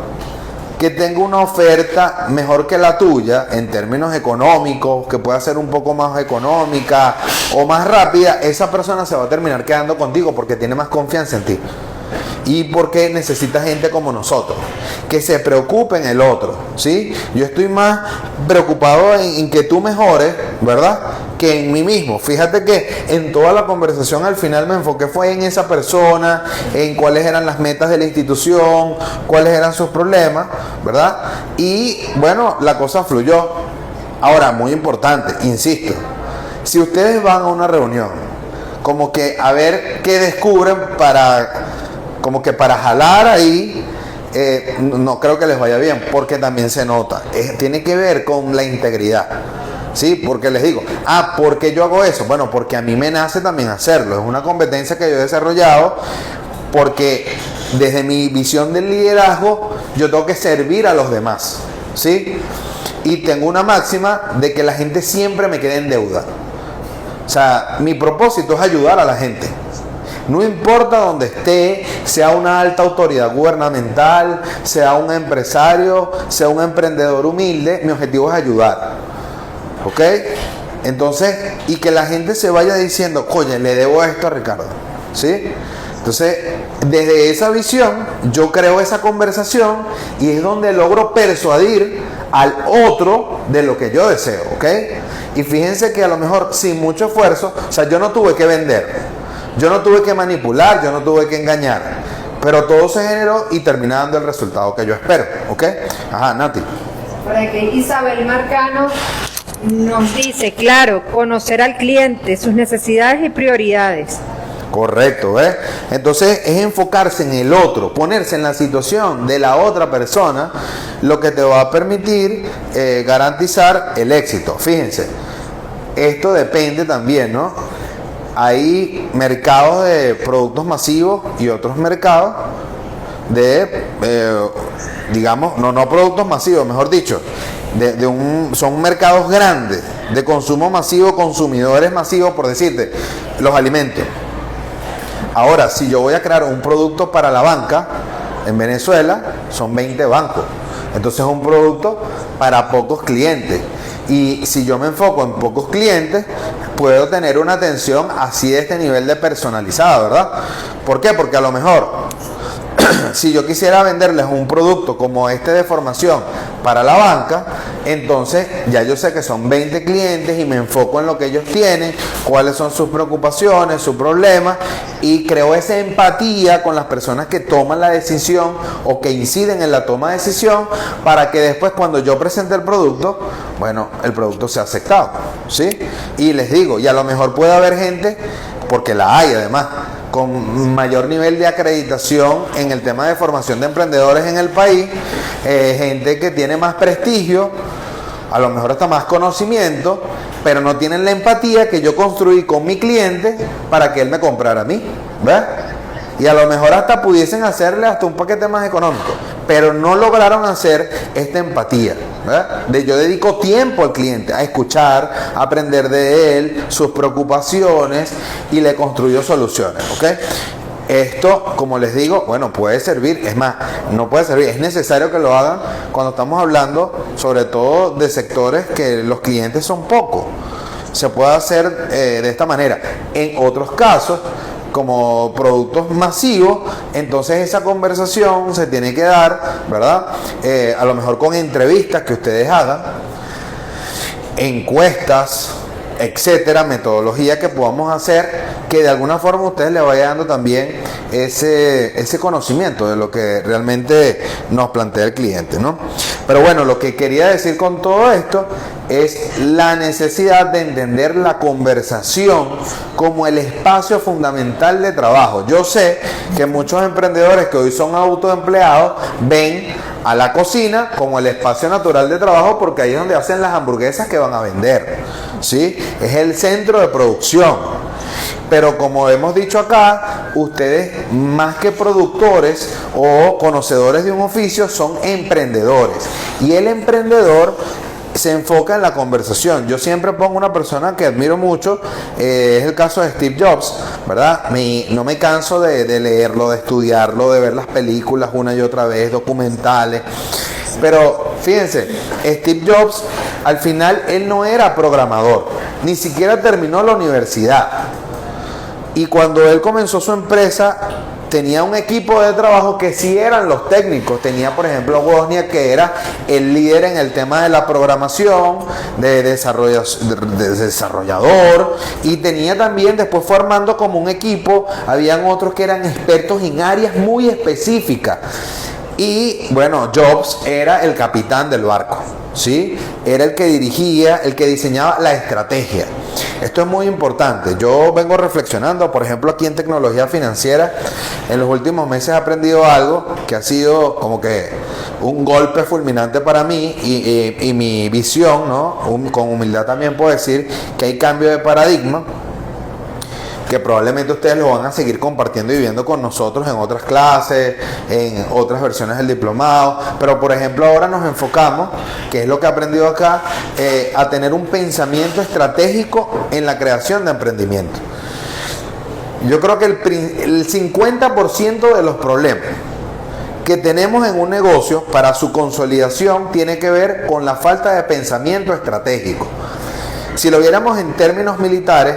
que tenga una oferta mejor que la tuya en términos económicos, que pueda ser un poco más económica o más rápida, esa persona se va a terminar quedando contigo porque tiene más confianza en ti. Y porque necesita gente como nosotros, que se preocupe en el otro, ¿sí? Yo estoy más preocupado en que tú mejores, ¿verdad?, que en mí mismo. Fíjate que en toda la conversación al final me enfoqué fue en esa persona, en cuáles eran las metas de la institución, cuáles eran sus problemas, ¿verdad? Y bueno, la cosa fluyó. Ahora, muy importante, insisto, si ustedes van a una reunión, como que a ver qué descubren como que para jalar ahí, no creo que les vaya bien, porque también se nota. Tiene que ver con la integridad, ¿sí? Porque les digo, ¿por qué yo hago eso? Bueno, porque a mí me nace también hacerlo. Es una competencia que yo he desarrollado porque desde mi visión del liderazgo yo tengo que servir a los demás, ¿sí? Y tengo una máxima de que la gente siempre me quede en deuda. O sea, mi propósito es ayudar a la gente. No importa dónde esté, sea una alta autoridad gubernamental, sea un empresario, sea un emprendedor humilde, mi objetivo es ayudar. ¿Ok? Entonces, y que la gente se vaya diciendo, oye, le debo esto a Ricardo. ¿Sí? Entonces, desde esa visión, yo creo esa conversación y es donde logro persuadir al otro de lo que yo deseo. ¿Ok? Y fíjense que a lo mejor sin mucho esfuerzo, o sea, yo no tuve que vender. Yo no tuve que manipular, yo no tuve que engañar, pero todo se generó y termina dando el resultado que yo espero, ¿ok? Ajá, Nati. Por aquí Isabel Marcano nos dice, claro, conocer al cliente, sus necesidades y prioridades. Correcto, ¿ves? Entonces es enfocarse en el otro, ponerse en la situación de la otra persona, lo que te va a permitir garantizar el éxito. Fíjense, esto depende también, ¿no? Hay mercados de productos masivos y otros mercados de, digamos, no productos masivos, mejor dicho, son mercados grandes de consumo masivo, consumidores masivos, por decirte, los alimentos. Ahora, si yo voy a crear un producto para la banca, en Venezuela son 20 bancos. Entonces es un producto para pocos clientes. Y si yo me enfoco en pocos clientes, puedo tener una atención así de este nivel de personalizada, ¿verdad? ¿Por qué? Porque a lo mejor, si yo quisiera venderles un producto como este de formación para la banca, entonces ya yo sé que son 20 clientes y me enfoco en lo que ellos tienen, cuáles son sus preocupaciones, sus problemas, y creo esa empatía con las personas que toman la decisión o que inciden en la toma de decisión, para que después cuando yo presente el producto, bueno, el producto sea aceptado, ¿sí? Y les digo, y a lo mejor puede haber gente, porque la hay además, con mayor nivel de acreditación en el tema de formación de emprendedores en el país, gente que tiene más prestigio, a lo mejor hasta más conocimiento, pero no tienen la empatía que yo construí con mi cliente para que él me comprara a mí, ¿ves? Y a lo mejor hasta pudiesen hacerle hasta un paquete más económico, pero no lograron hacer esta empatía, ¿verdad? Yo dedico tiempo al cliente a escuchar, a aprender de él, sus preocupaciones, y le construyo soluciones, ¿ok? Esto, como les digo, bueno, puede servir, es más, no puede servir, es necesario que lo hagan cuando estamos hablando sobre todo de sectores que los clientes son pocos. Se puede hacer de esta manera. En otros casos, como productos masivos, entonces esa conversación se tiene que dar, ¿verdad? A lo mejor con entrevistas que ustedes hagan, encuestas, etcétera, metodología que podamos hacer, que de alguna forma ustedes le vaya dando también ese conocimiento de lo que realmente nos plantea el cliente, ¿no? Pero bueno, lo que quería decir con todo esto es la necesidad de entender la conversación como el espacio fundamental de trabajo. Yo sé que muchos emprendedores que hoy son autoempleados ven a la cocina como el espacio natural de trabajo porque ahí es donde hacen las hamburguesas que van a vender, ¿sí? Es el centro de producción. Pero como hemos dicho acá, ustedes más que productores o conocedores de un oficio son emprendedores. Y el emprendedor se enfoca en la conversación. Yo siempre pongo una persona que admiro mucho, es el caso de Steve Jobs, ¿verdad? No me canso de leerlo, de estudiarlo, de ver las películas una y otra vez, documentales. Pero fíjense, Steve Jobs al final él no era programador, ni siquiera terminó la universidad. Y cuando él comenzó su empresa, tenía un equipo de trabajo que sí eran los técnicos. Tenía, por ejemplo, Wozniak, que era el líder en el tema de la programación, de desarrollador. Y tenía también, después fue armando como un equipo. Habían otros que eran expertos en áreas muy específicas. Y bueno, Jobs era el capitán del barco, ¿sí? Era el que dirigía, el que diseñaba la estrategia. Esto es muy importante. Yo vengo reflexionando, por ejemplo, aquí en tecnología financiera, en los últimos meses he aprendido algo que ha sido como que un golpe fulminante para mí y mi visión, ¿no? Con humildad también puedo decir que hay cambio de paradigma, que probablemente ustedes lo van a seguir compartiendo y viendo con nosotros en otras clases, en otras versiones del diplomado, pero por ejemplo ahora nos enfocamos, que es lo que he aprendido acá, a tener un pensamiento estratégico en la creación de emprendimiento. Yo creo que el 50% de los problemas que tenemos en un negocio para su consolidación tiene que ver con la falta de pensamiento estratégico. Si lo viéramos en términos militares,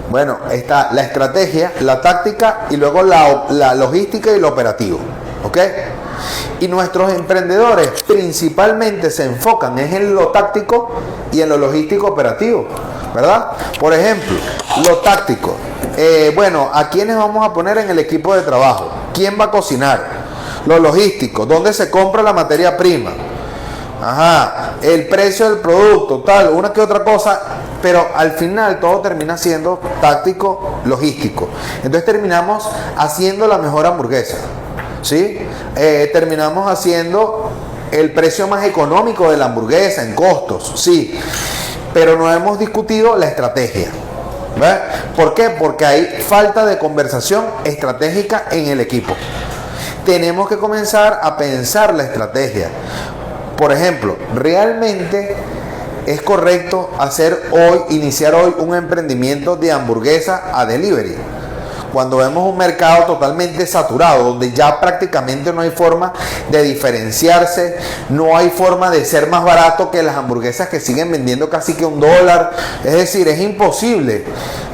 bueno, está la estrategia, la táctica y luego la logística y lo operativo, ¿ok? Y nuestros emprendedores principalmente se enfocan en lo táctico y en lo logístico operativo, ¿verdad? Por ejemplo, lo táctico. Bueno, ¿a quiénes vamos a poner en el equipo de trabajo? ¿Quién va a cocinar? Lo logístico, ¿dónde se compra la materia prima? Ajá, el precio del producto, tal, una que otra cosa, pero al final todo termina siendo táctico, logístico. Entonces terminamos haciendo la mejor hamburguesa, ¿sí? Terminamos haciendo el precio más económico de la hamburguesa en costos, sí, pero no hemos discutido la estrategia. ¿Verdad? ¿Por qué? Porque hay falta de conversación estratégica en el equipo. Tenemos que comenzar a pensar la estrategia. Por ejemplo, ¿realmente es correcto iniciar hoy un emprendimiento de hamburguesa a delivery? Cuando vemos un mercado totalmente saturado, donde ya prácticamente no hay forma de diferenciarse, no hay forma de ser más barato que las hamburguesas que siguen vendiendo casi que $1. Es decir, es imposible.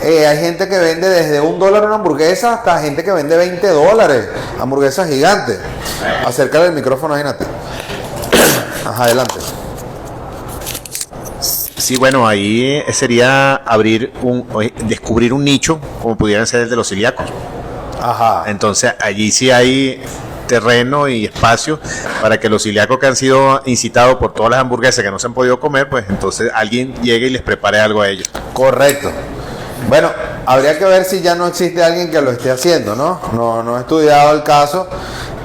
Hay gente que vende desde $1 una hamburguesa hasta gente que vende $20, hamburguesas gigantes. Acércale el micrófono, imagínate. Ajá, adelante. Sí, bueno, ahí sería descubrir un nicho, como pudieran ser el de los celíacos. Ajá. Entonces, allí sí hay terreno y espacio para que los celíacos que han sido incitados por todas las hamburguesas que no se han podido comer, pues entonces alguien llegue y les prepare algo a ellos. Correcto. Bueno, habría que ver si ya no existe alguien que lo esté haciendo, ¿no? No he estudiado el caso,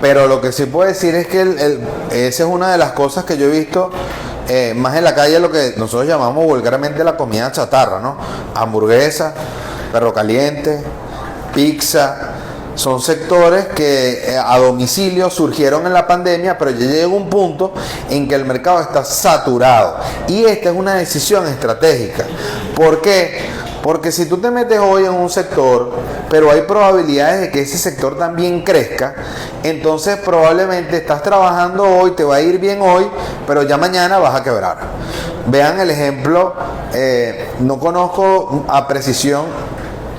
pero lo que sí puedo decir es que esa es una de las cosas que yo he visto más en la calle, lo que nosotros llamamos vulgarmente la comida chatarra, ¿no? Hamburguesa, perro caliente, pizza. Son sectores que a domicilio surgieron en la pandemia, pero ya llega un punto en que el mercado está saturado. Y esta es una decisión estratégica. ¿Por qué? Porque si tú te metes hoy en un sector, pero hay probabilidades de que ese sector también crezca, entonces probablemente estás trabajando hoy, te va a ir bien hoy, pero ya mañana vas a quebrar. Vean el ejemplo, no conozco a precisión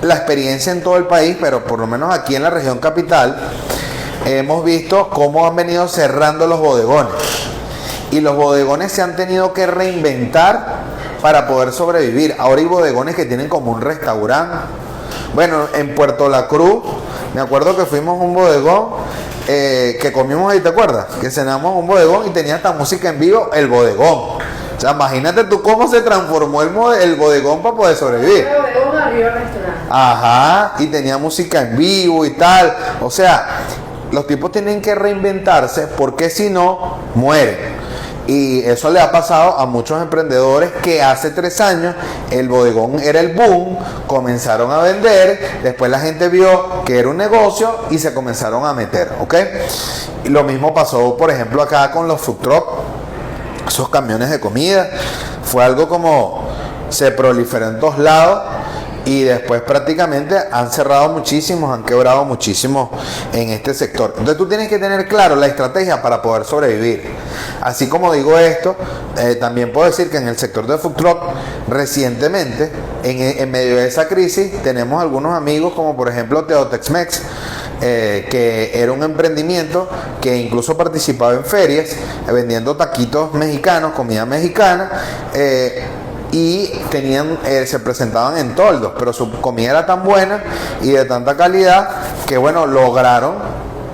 la experiencia en todo el país, pero por lo menos aquí en la región capital hemos visto cómo han venido cerrando los bodegones. Y los bodegones se han tenido que reinventar para poder sobrevivir. Ahora hay bodegones que tienen como un restaurante. Bueno, en Puerto La Cruz, me acuerdo que fuimos a un bodegón que comimos ahí, ¿te acuerdas? Que cenamos en un bodegón y tenía esta música en vivo, el bodegón. O sea, imagínate tú cómo se transformó el bodegón para poder sobrevivir. Ajá, y tenía música en vivo y tal. O sea, los tipos tienen que reinventarse porque si no, mueren. Y eso le ha pasado a muchos emprendedores que hace 3 años el bodegón era el boom, comenzaron a vender, después la gente vio que era un negocio y se comenzaron a meter, ¿ok? Y lo mismo pasó, por ejemplo, acá con los food truck, esos camiones de comida, fue algo como se proliferó en todos lados. Y después prácticamente han cerrado muchísimos, han quebrado muchísimos en este sector. Entonces tú tienes que tener claro la estrategia para poder sobrevivir. Así como digo esto, también puedo decir que en el sector de food truck, recientemente, en medio de esa crisis, tenemos algunos amigos como por ejemplo Teotex-Mex, que era un emprendimiento que incluso participaba en ferias, vendiendo taquitos mexicanos, comida mexicana, y tenían, se presentaban en toldos, pero su comida era tan buena y de tanta calidad que bueno, lograron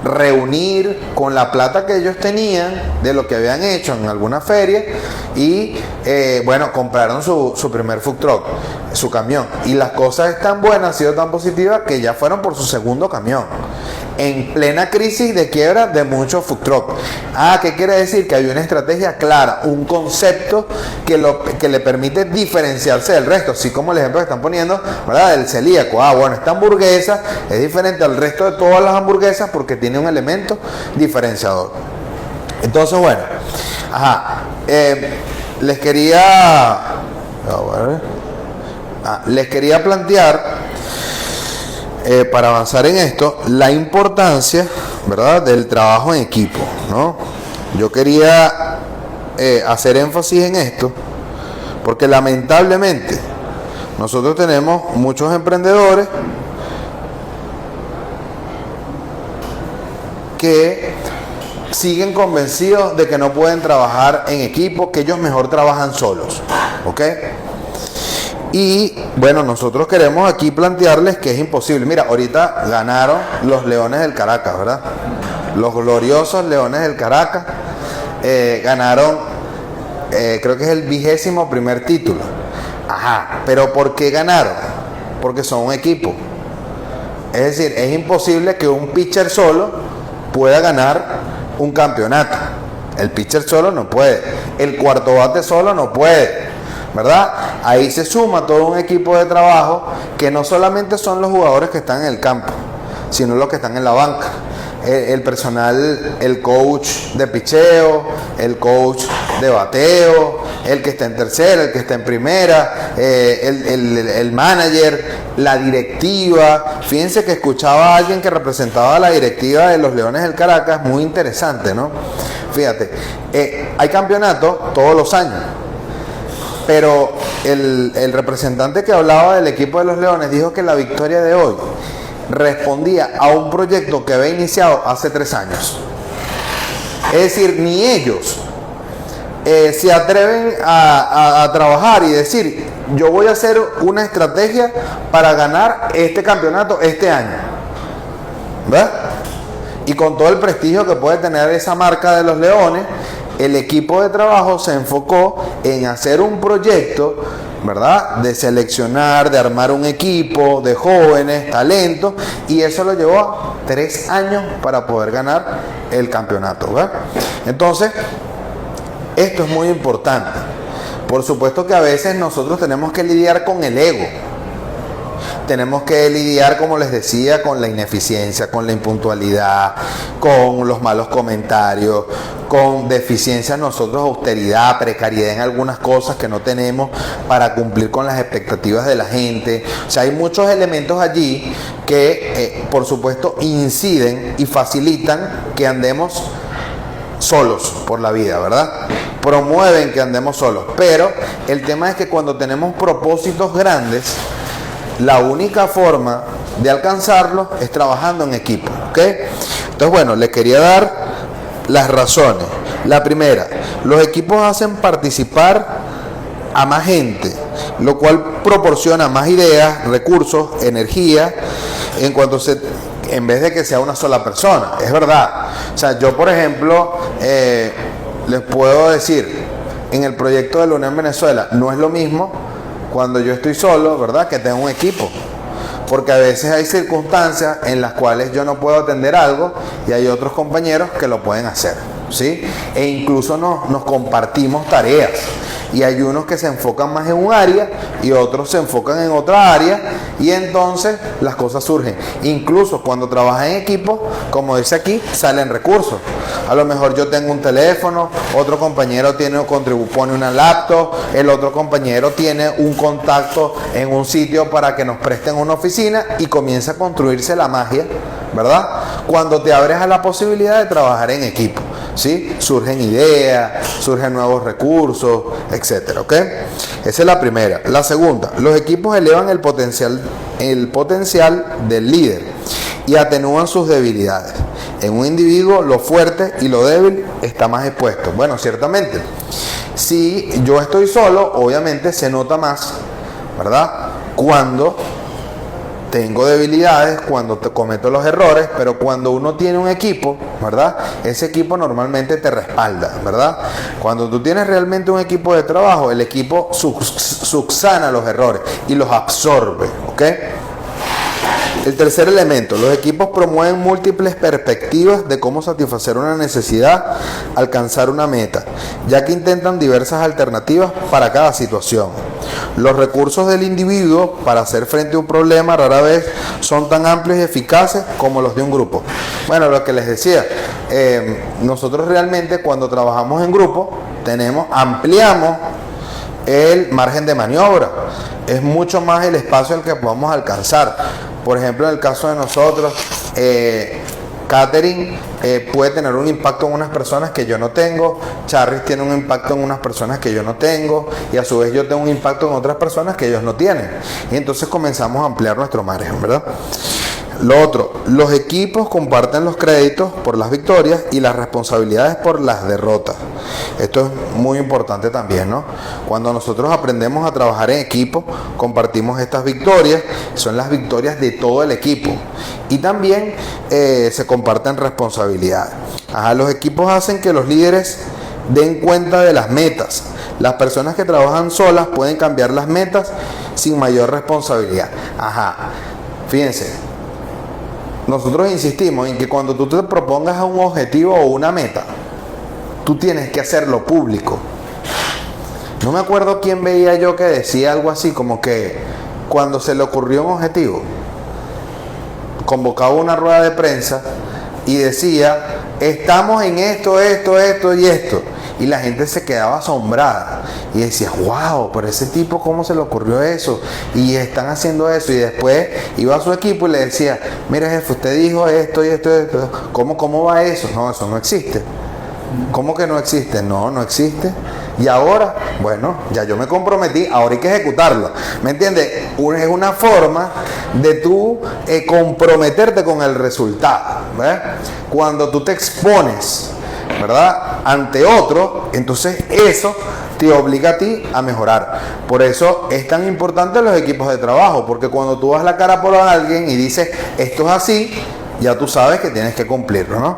reunir con la plata que ellos tenían de lo que habían hecho en alguna feria y bueno, compraron su primer food truck, su camión, y las cosas están buenas, han sido tan positivas que ya fueron por su segundo camión en plena crisis de quiebra de muchos food truck. ¿Qué quiere decir? Que hay una estrategia clara, un concepto que le permite diferenciarse del resto, así como el ejemplo que están poniendo, ¿verdad? Del celíaco. Bueno, esta hamburguesa es diferente al resto de todas las hamburguesas porque tiene un elemento diferenciador. Entonces, bueno, les quería plantear, para avanzar en esto, la importancia, ¿verdad?, del trabajo en equipo, ¿no? Yo quería hacer énfasis en esto porque lamentablemente nosotros tenemos muchos emprendedores que siguen convencidos de que no pueden trabajar en equipo, que ellos mejor trabajan solos, ¿ok? Y bueno, nosotros queremos aquí plantearles que es imposible. Mira, ahorita ganaron los Leones del Caracas, ¿verdad? Los gloriosos Leones del Caracas ganaron, creo que es el 21º título. Pero ¿por qué ganaron? Porque son un equipo. Es decir, es imposible que un pitcher solo pueda ganar un campeonato. El pitcher solo no puede. El cuarto bate solo no puede, ¿verdad? Ahí se suma todo un equipo de trabajo que no solamente son los jugadores que están en el campo, sino los que están en la banca. El personal, el coach de picheo, el coach de bateo, el que está en tercera, el que está en primera, el manager, la directiva. Fíjense que escuchaba a alguien que representaba a la directiva de los Leones del Caracas, muy interesante, ¿no? Fíjate, hay campeonatos todos los años, pero el representante que hablaba del equipo de los Leones dijo que la victoria de hoy respondía a un proyecto que había iniciado hace 3 años. Es decir, ni ellos se atreven a trabajar y decir, yo voy a hacer una estrategia para ganar este campeonato este año, ¿verdad? Y con todo el prestigio que puede tener esa marca de los Leones, el equipo de trabajo se enfocó en hacer un proyecto, ¿verdad?, de seleccionar, de armar un equipo de jóvenes, talentos, y eso lo llevó 3 años para poder ganar el campeonato, ¿verdad? Entonces, esto es muy importante. Por supuesto que a veces nosotros tenemos que lidiar con el ego. Tenemos que lidiar, como les decía, con la ineficiencia, con la impuntualidad, con los malos comentarios, con deficiencias nosotros, austeridad, precariedad en algunas cosas que no tenemos para cumplir con las expectativas de la gente. O sea, hay muchos elementos allí que, por supuesto, inciden y facilitan que andemos solos por la vida, ¿verdad? Promueven que andemos solos. Pero el tema es que cuando tenemos propósitos grandes, la única forma de alcanzarlos es trabajando en equipo, ¿ok? Entonces, bueno, les quería dar las razones. La primera, los equipos hacen participar a más gente, lo cual proporciona más ideas, recursos, energía. En cuanto en vez de que sea una sola persona. Es verdad. O sea, yo por ejemplo, les puedo decir, en el proyecto de la UNEM Venezuela, no es lo mismo cuando yo estoy solo, ¿verdad?, que tengo un equipo. Porque a veces hay circunstancias en las cuales yo no puedo atender algo y hay otros compañeros que lo pueden hacer, ¿sí? E incluso nos compartimos tareas. Y hay unos que se enfocan más en un área y otros se enfocan en otra área, y entonces las cosas surgen. Incluso cuando trabajas en equipo, como dice aquí, salen recursos. A lo mejor yo tengo un teléfono, otro compañero pone una laptop, el otro compañero tiene un contacto en un sitio para que nos presten una oficina, y comienza a construirse la magia, ¿verdad? Cuando te abres a la posibilidad de trabajar en equipo, ¿sí? Surgen ideas, surgen nuevos recursos, etcétera, ¿ok? Esa es la primera. La segunda, los equipos elevan el potencial del líder y atenúan sus debilidades. En un individuo, lo fuerte y lo débil está más expuesto. Bueno, ciertamente, si yo estoy solo, obviamente se nota más, ¿verdad?, cuando tengo debilidades, cuando cometo los errores, pero cuando uno tiene un equipo, ¿verdad?, ese equipo normalmente te respalda, ¿verdad? Cuando tú tienes realmente un equipo de trabajo, el equipo subsana los errores y los absorbe, ¿ok? El tercer elemento, los equipos promueven múltiples perspectivas de cómo satisfacer una necesidad, alcanzar una meta, ya que intentan diversas alternativas para cada situación. Los recursos del individuo para hacer frente a un problema rara vez son tan amplios y eficaces como los de un grupo. Bueno, lo que les decía, nosotros realmente cuando trabajamos en grupo ampliamos el margen de maniobra. Es mucho más el espacio al que podamos alcanzar. Por ejemplo, en el caso de nosotros, catering puede tener un impacto en unas personas que yo no tengo, Charris tiene un impacto en unas personas que yo no tengo, y a su vez yo tengo un impacto en otras personas que ellos no tienen. Y entonces comenzamos a ampliar nuestro margen, ¿verdad? Lo otro, los equipos comparten los créditos por las victorias y las responsabilidades por las derrotas. Esto es muy importante también, ¿no? Cuando nosotros aprendemos a trabajar en equipo, compartimos estas victorias, son las victorias de todo el equipo. Y también se comparten responsabilidades. Los equipos hacen que los líderes den cuenta de las metas. Las personas que trabajan solas pueden cambiar las metas sin mayor responsabilidad. Fíjense. Nosotros insistimos en que cuando tú te propongas un objetivo o una meta, tú tienes que hacerlo público. No me acuerdo quién veía yo que decía algo así, como que cuando se le ocurrió un objetivo, convocaba una rueda de prensa y decía, estamos en esto y esto. Y la gente se quedaba asombrada y decía, wow, pero ese tipo, ¿cómo se le ocurrió eso? Y están haciendo eso. Y después iba a su equipo y le decía, mira jefe, usted dijo esto y esto y esto. ¿Cómo va eso? No, eso no existe. ¿Cómo que no existe? No, no existe. Y ahora, bueno, ya yo me comprometí, ahora hay que ejecutarlo. ¿Me entiendes? Es una forma de tú comprometerte con el resultado, ¿ves? Cuando tú te expones, ¿verdad?, ante otro, entonces eso te obliga a ti a mejorar. Por eso es tan importante los equipos de trabajo, porque cuando tú das la cara por alguien y dices, esto es así, ya tú sabes que tienes que cumplirlo, ¿no?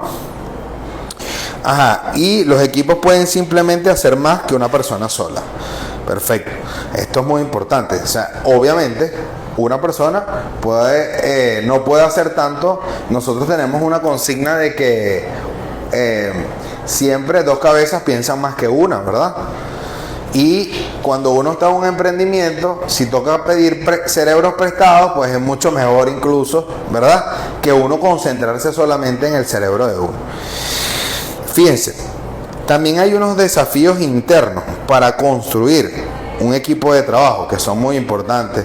Y los equipos pueden simplemente hacer más que una persona sola. Perfecto. Esto es muy importante. O sea, obviamente, una persona no puede hacer tanto. Nosotros tenemos una consigna de que siempre dos cabezas piensan más que una, ¿verdad? Y cuando uno está en un emprendimiento, si toca pedir cerebros prestados, pues es mucho mejor incluso, ¿verdad?, que uno concentrarse solamente en el cerebro de uno. Fíjense, también hay unos desafíos internos para construir un equipo de trabajo que son muy importantes,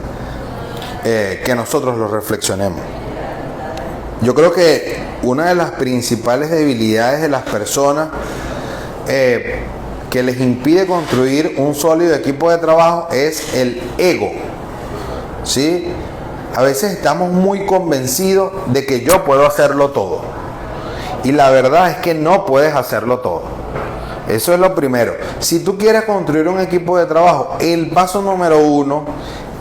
que nosotros los reflexionemos. Yo creo que una de las principales debilidades de las personas que les impide construir un sólido equipo de trabajo es el ego, ¿sí? A veces estamos muy convencidos de que yo puedo hacerlo todo, y la verdad es que no puedes hacerlo todo. Eso es lo primero. Si tú quieres construir un equipo de trabajo, el paso número 1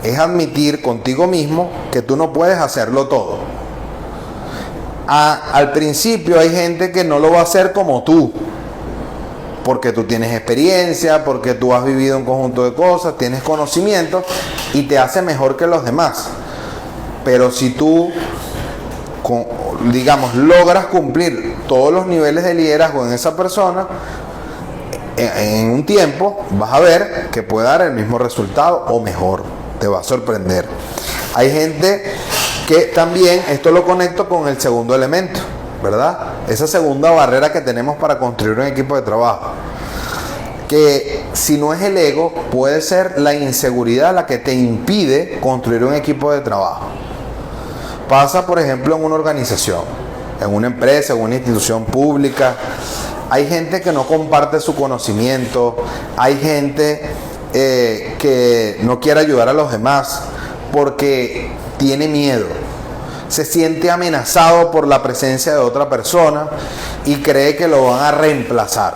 es admitir contigo mismo que tú no puedes hacerlo todo. Al principio hay gente que no lo va a hacer como tú, porque tú tienes experiencia, porque tú has vivido un conjunto de cosas, tienes conocimiento y te hace mejor que los demás. Pero si tú, digamos, logras cumplir todos los niveles de liderazgo en esa persona, en un tiempo vas a ver que puede dar el mismo resultado o mejor. Te va a sorprender. Hay gente que también, esto lo conecto con el segundo elemento, ¿verdad? Esa segunda barrera que tenemos para construir un equipo de trabajo. Que si no es el ego, puede ser la inseguridad la que te impide construir un equipo de trabajo. Pasa, por ejemplo, en una organización, en una empresa, en una institución pública. Hay gente que no comparte su conocimiento, hay gente que no quiere ayudar a los demás porque tiene miedo, se siente amenazado por la presencia de otra persona y cree que lo van a reemplazar.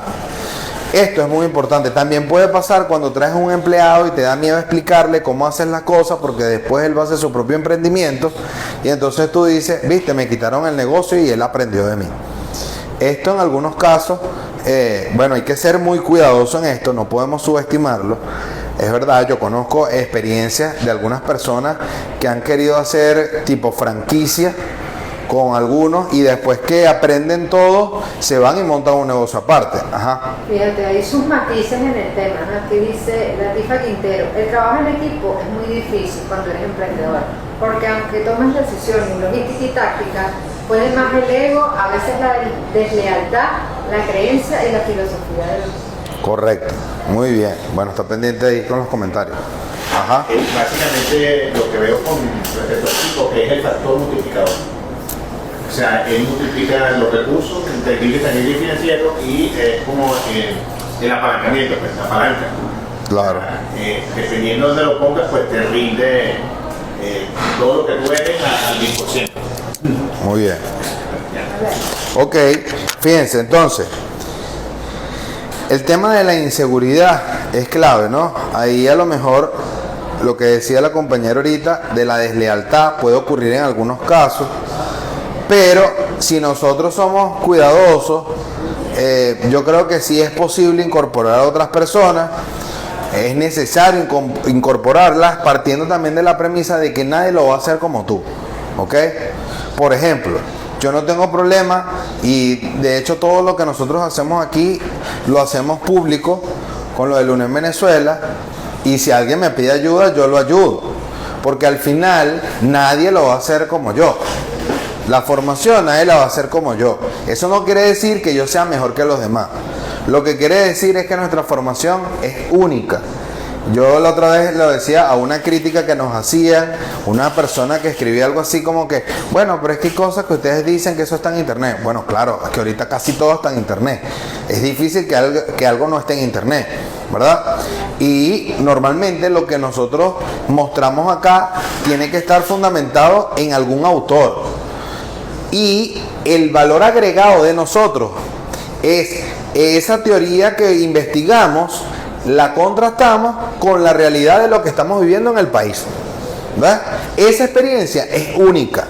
Esto es muy importante. También puede pasar cuando traes un empleado y te da miedo explicarle cómo hacer las cosas porque después él va a hacer su propio emprendimiento y entonces tú dices, viste, me quitaron el negocio y él aprendió de mí. Esto en algunos casos, bueno, hay que ser muy cuidadoso en esto, no podemos subestimarlo. Es verdad, yo conozco experiencias de algunas personas que han querido hacer tipo franquicia con algunos y después que aprenden todo, se van y montan un negocio aparte. Ajá. Fíjate, hay sus matices en el tema, ¿no? Aquí dice Latifa Quintero, el trabajo en equipo es muy difícil cuando eres emprendedor, porque aunque tomes decisiones logística y táctica, puede más el ego, a veces la deslealtad, la creencia y la filosofía de los... Correcto, muy bien. Bueno, está pendiente ahí con los comentarios. Ajá. Básicamente lo que veo con respecto al chico es el factor multiplicador. O sea, él multiplica los recursos, entre el financiero y como el apalancamiento, pues, la palanca. Claro. Dependiendo de donde lo pongas, pues te rinde todo lo que tú eres al 10%. Muy bien. Ok, fíjense, entonces, el tema de la inseguridad es clave, ¿no? Ahí a lo mejor lo que decía la compañera ahorita de la deslealtad puede ocurrir en algunos casos, pero si nosotros somos cuidadosos, yo creo que sí es posible incorporar a otras personas. Es necesario incorporarlas partiendo también de la premisa de que nadie lo va a hacer como tú, ¿ok? Por ejemplo, yo no tengo problema y de hecho todo lo que nosotros hacemos aquí lo hacemos público con lo de UNEM Venezuela y si alguien me pide ayuda yo lo ayudo, porque al final nadie lo va a hacer como yo. La formación nadie la va a hacer como yo. Eso no quiere decir que yo sea mejor que los demás. Lo que quiere decir es que nuestra formación es única. Yo la otra vez lo decía a una crítica que nos hacía una persona que escribía algo así como que, bueno, pero es que hay cosas que ustedes dicen que eso está en internet. Bueno, claro, es que ahorita casi todo está en internet. Es difícil que algo no esté en internet, ¿verdad? Y normalmente lo que nosotros mostramos acá tiene que estar fundamentado en algún autor. Y el valor agregado de nosotros es esa teoría que investigamos, la contrastamos con la realidad de lo que estamos viviendo en el país, ¿verdad? Esa experiencia es única,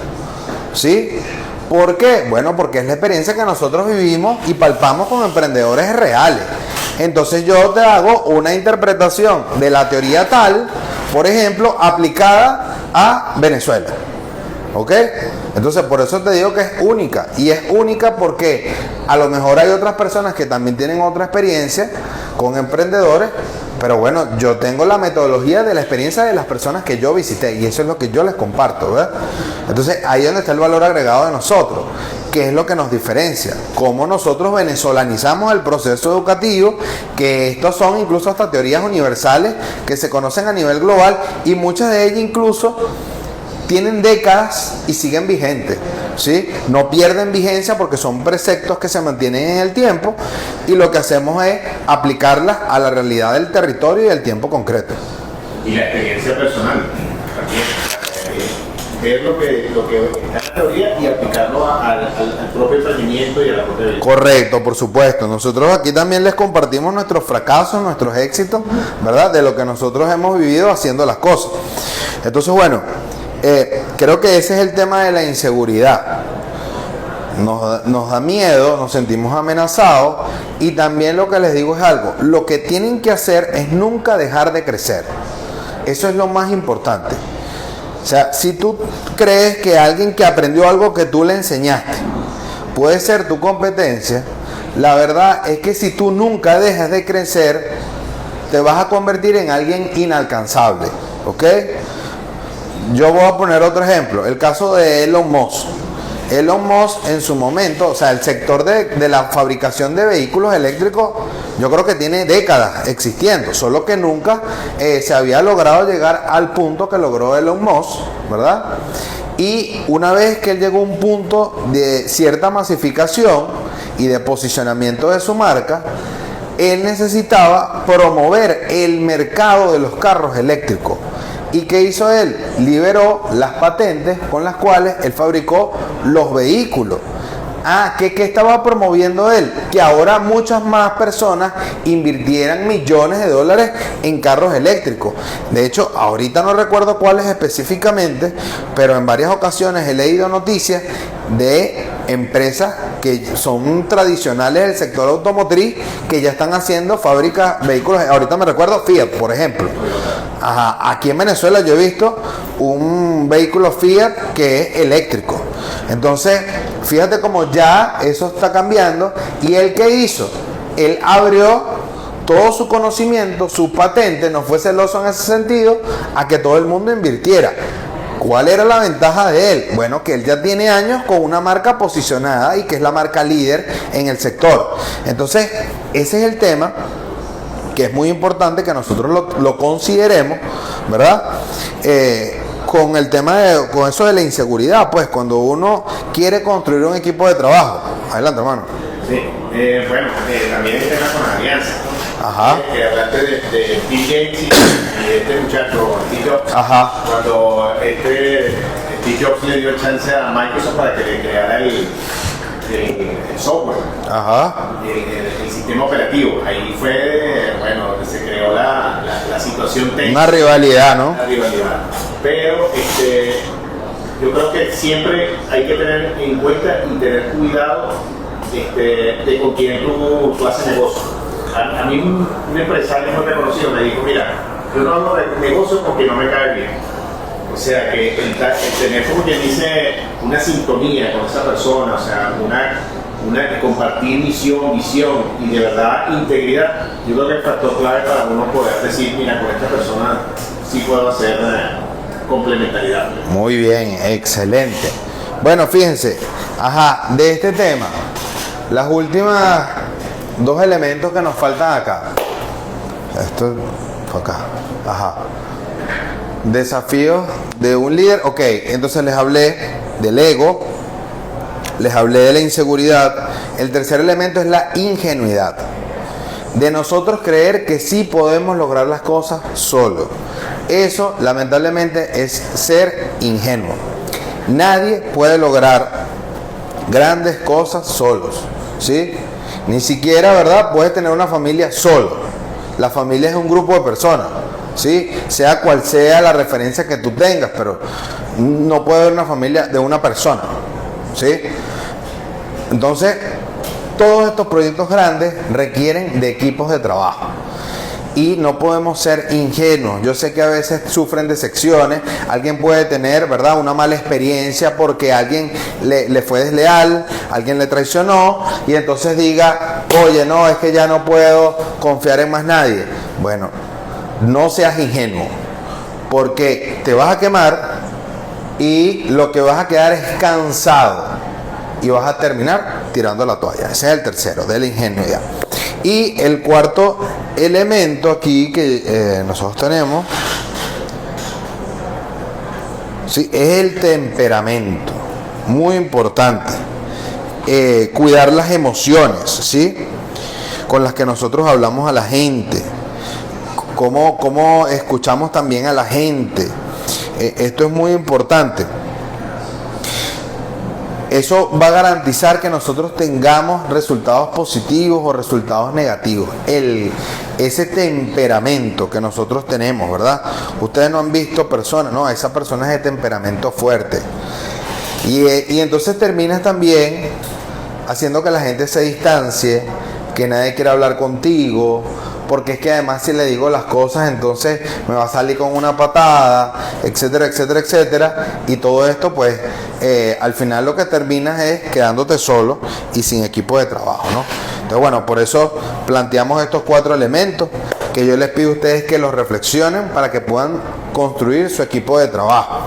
¿sí? ¿Por qué? Bueno, porque es la experiencia que nosotros vivimos y palpamos con emprendedores reales. Entonces yo te hago una interpretación de la teoría tal, por ejemplo, aplicada a Venezuela. ¿Ok? Entonces por eso te digo que es única. Y es única porque a lo mejor hay otras personas que también tienen otra experiencia con emprendedores, pero bueno, yo tengo la metodología de la experiencia de las personas que yo visité y eso es lo que yo les comparto, ¿verdad? Entonces ahí es donde está el valor agregado de nosotros, que es lo que nos diferencia, cómo nosotros venezolanizamos el proceso educativo, que estos son incluso hasta teorías universales que se conocen a nivel global y muchas de ellas incluso tienen décadas y siguen vigentes, ¿sí? No pierden vigencia porque son preceptos que se mantienen en el tiempo y lo que hacemos es aplicarlas a la realidad del territorio y del tiempo concreto. Y la experiencia personal también, ver lo que está en la teoría y aplicarlo al propio emprendimiento y a la propia vida. Correcto, por supuesto. Nosotros aquí también les compartimos nuestros fracasos, nuestros éxitos, ¿verdad? De lo que nosotros hemos vivido haciendo las cosas. Entonces, bueno, creo que ese es el tema de la inseguridad. nos da miedo, nos sentimos amenazados, y también lo que les digo es algo, lo que tienen que hacer es nunca dejar de crecer. Eso es lo más importante. O sea, si tú crees que alguien que aprendió algo que tú le enseñaste puede ser tu competencia, la verdad es que si tú nunca dejas de crecer, te vas a convertir en alguien inalcanzable, ¿ok? Yo voy a poner otro ejemplo, el caso de Elon Musk. Elon Musk en su momento, o sea, el sector de la fabricación de vehículos eléctricos, yo creo que tiene décadas existiendo, solo que nunca se había logrado llegar al punto que logró Elon Musk, ¿verdad? Y una vez que él llegó a un punto de cierta masificación y de posicionamiento de su marca, él necesitaba promover el mercado de los carros eléctricos. ¿Y qué hizo él? Liberó las patentes con las cuales él fabricó los vehículos. ¿Qué estaba promoviendo él? Que ahora muchas más personas invirtieran millones de dólares en carros eléctricos. De hecho, ahorita no recuerdo cuáles específicamente, pero en varias ocasiones he leído noticias de empresas que son tradicionales del sector automotriz que ya están haciendo fábricas de vehículos. Ahorita me recuerdo Fiat, por ejemplo. Aquí en Venezuela yo he visto un vehículo Fiat que es eléctrico. Entonces, fíjate cómo ya eso está cambiando. ¿Y él qué hizo? Él abrió todo su conocimiento, su patente, no fue celoso en ese sentido, a que todo el mundo invirtiera. ¿Cuál era la ventaja de él? Bueno, que él ya tiene años con una marca posicionada y que es la marca líder en el sector. Entonces, ese es el tema que es muy importante que nosotros lo consideremos, ¿verdad? Con el tema con eso de la inseguridad, pues cuando uno quiere construir un equipo de trabajo. Adelante, hermano. Sí, bueno, también el tema con alianza. Ajá. Hablaste de Bill Gates y este muchacho, Steve Jobs. Ajá. Cuando Steve Jobs le dio chance a Microsoft para que le creara el software, Ajá. el sistema operativo. Ahí fue, bueno, donde se creó la situación técnica. Una rivalidad, ¿no? Una rivalidad. Pero yo creo que siempre hay que tener en cuenta y tener cuidado de con quién tú haces negocio. A mí un empresario muy reconocido me dijo, mira, yo no hago negocio porque no me cae bien. O sea, que el tener, como quien dice, una sintonía con esa persona, o sea, compartir misión, visión y de verdad integridad, yo creo que es el factor clave para uno poder decir, mira, con esta persona sí puedo hacer complementariedad. Muy bien, excelente. Bueno, fíjense, de este tema, las últimas dos elementos que nos faltan acá. Esto fue acá. Desafíos de un líder. Ok, entonces les hablé del ego, les hablé de la inseguridad. El tercer elemento es la ingenuidad. De nosotros creer que sí podemos lograr las cosas solos. Eso, lamentablemente, es ser ingenuo. Nadie puede lograr grandes cosas solos, ¿sí? Ni siquiera, ¿verdad?, puedes tener una familia solo. La familia es un grupo de personas, ¿sí? Sea cual sea la referencia que tú tengas, pero no puede haber una familia de una persona, ¿sí? Entonces, todos estos proyectos grandes requieren de equipos de trabajo. Y no podemos ser ingenuos. Yo sé que a veces sufren decepciones. Alguien puede tener, ¿verdad?, una mala experiencia porque alguien le fue desleal, alguien le traicionó, y entonces diga, oye, no, es que ya no puedo confiar en más nadie. Bueno, no seas ingenuo, porque te vas a quemar y lo que vas a quedar es cansado y vas a terminar tirando la toalla. Ese es el tercero, de la ingenuidad. Y el cuarto elemento aquí que nosotros tenemos, sí, es el temperamento. Muy importante. Cuidar las emociones, ¿sí?, con las que nosotros hablamos a la gente. Cómo escuchamos también a la gente. Esto es muy importante. Eso va a garantizar que nosotros tengamos resultados positivos o resultados negativos. Ese temperamento que nosotros tenemos, ¿verdad? Ustedes no han visto personas, no, esa persona es de temperamento fuerte. Y entonces terminas también haciendo que la gente se distancie, que nadie quiera hablar contigo, porque es que además si le digo las cosas entonces me va a salir con una patada, etcétera, etcétera, etcétera, y todo esto pues al final lo que terminas es quedándote solo y sin equipo de trabajo, ¿no? Entonces bueno, por eso planteamos estos 4 elementos que yo les pido a ustedes que los reflexionen para que puedan construir su equipo de trabajo.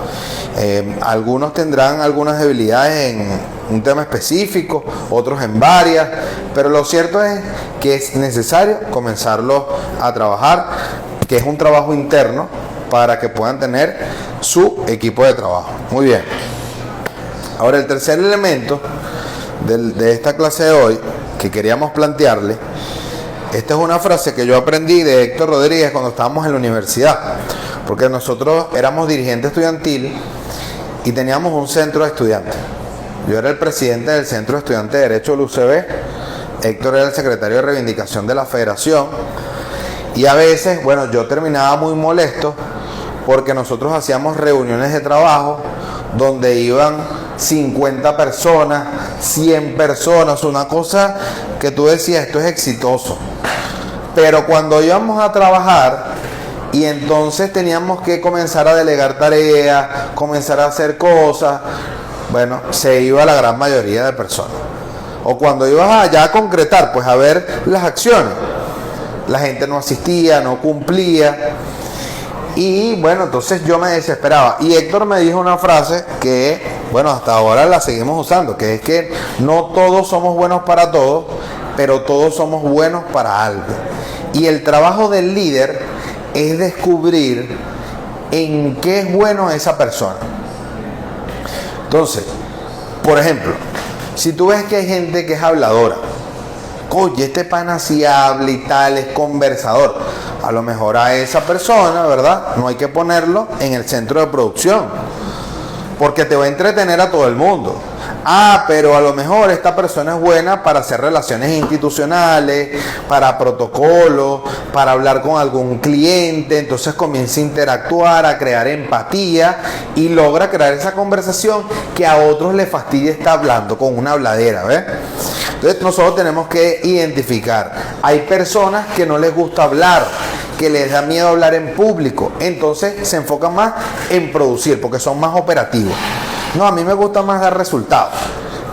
Algunos tendrán algunas debilidades en un tema específico, otros en varias, pero lo cierto es que es necesario comenzarlo a trabajar, que es un trabajo interno para que puedan tener su equipo de trabajo. Muy bien. Ahora el tercer elemento de esta clase de hoy que queríamos plantearle, esta es una frase que yo aprendí de Héctor Rodríguez cuando estábamos en la universidad, porque nosotros éramos dirigentes estudiantil y teníamos un centro de estudiantes. Yo era el presidente del Centro de Estudiantes de Derecho del UCB, Héctor era el secretario de Reivindicación de la Federación, y a veces, bueno, yo terminaba muy molesto porque nosotros hacíamos reuniones de trabajo donde iban 50 personas, 100 personas, una cosa que tú decías, esto es exitoso. Pero cuando íbamos a trabajar y entonces teníamos que comenzar a delegar tareas, comenzar a hacer cosas, bueno, se iba la gran mayoría de personas. O cuando ibas allá a concretar, pues a ver las acciones, la gente no asistía, no cumplía. Y bueno, entonces yo me desesperaba. Y Héctor me dijo una frase que, bueno, hasta ahora la seguimos usando, que es que no todos somos buenos para todo, pero todos somos buenos para algo. Y el trabajo del líder es descubrir en qué es bueno esa persona. Entonces, por ejemplo, si tú ves que hay gente que es habladora, oye, este pana sí habla y tal, es conversador, a lo mejor a esa persona, ¿verdad? No hay que ponerlo en el centro de producción, porque te va a entretener a todo el mundo. Ah, pero a lo mejor esta persona es buena para hacer relaciones institucionales, para protocolos, para hablar con algún cliente, entonces comienza a interactuar, a crear empatía y logra crear esa conversación que a otros les fastidia estar hablando con una habladera, ¿ves? Entonces nosotros tenemos que identificar, hay personas que no les gusta hablar, que les da miedo hablar en público, entonces se enfocan más en producir porque son más operativos. No, a mí me gusta más dar resultados.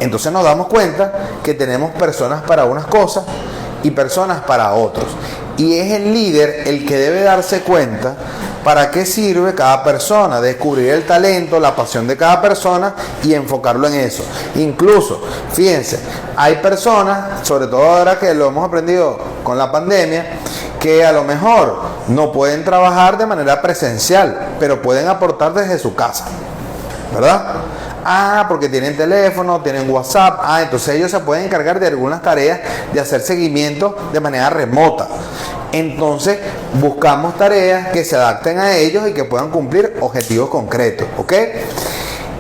Entonces nos damos cuenta que tenemos personas para unas cosas y personas para otros. Y es el líder el que debe darse cuenta para qué sirve cada persona, descubrir el talento, la pasión de cada persona y enfocarlo en eso. Incluso, fíjense, hay personas, sobre todo ahora que lo hemos aprendido con la pandemia, que a lo mejor no pueden trabajar de manera presencial, pero pueden aportar desde su casa, ¿verdad? Ah, porque tienen teléfono, tienen WhatsApp. Ah, entonces ellos se pueden encargar de algunas tareas de hacer seguimiento de manera remota. Entonces buscamos tareas que se adapten a ellos y que puedan cumplir objetivos concretos, ¿ok?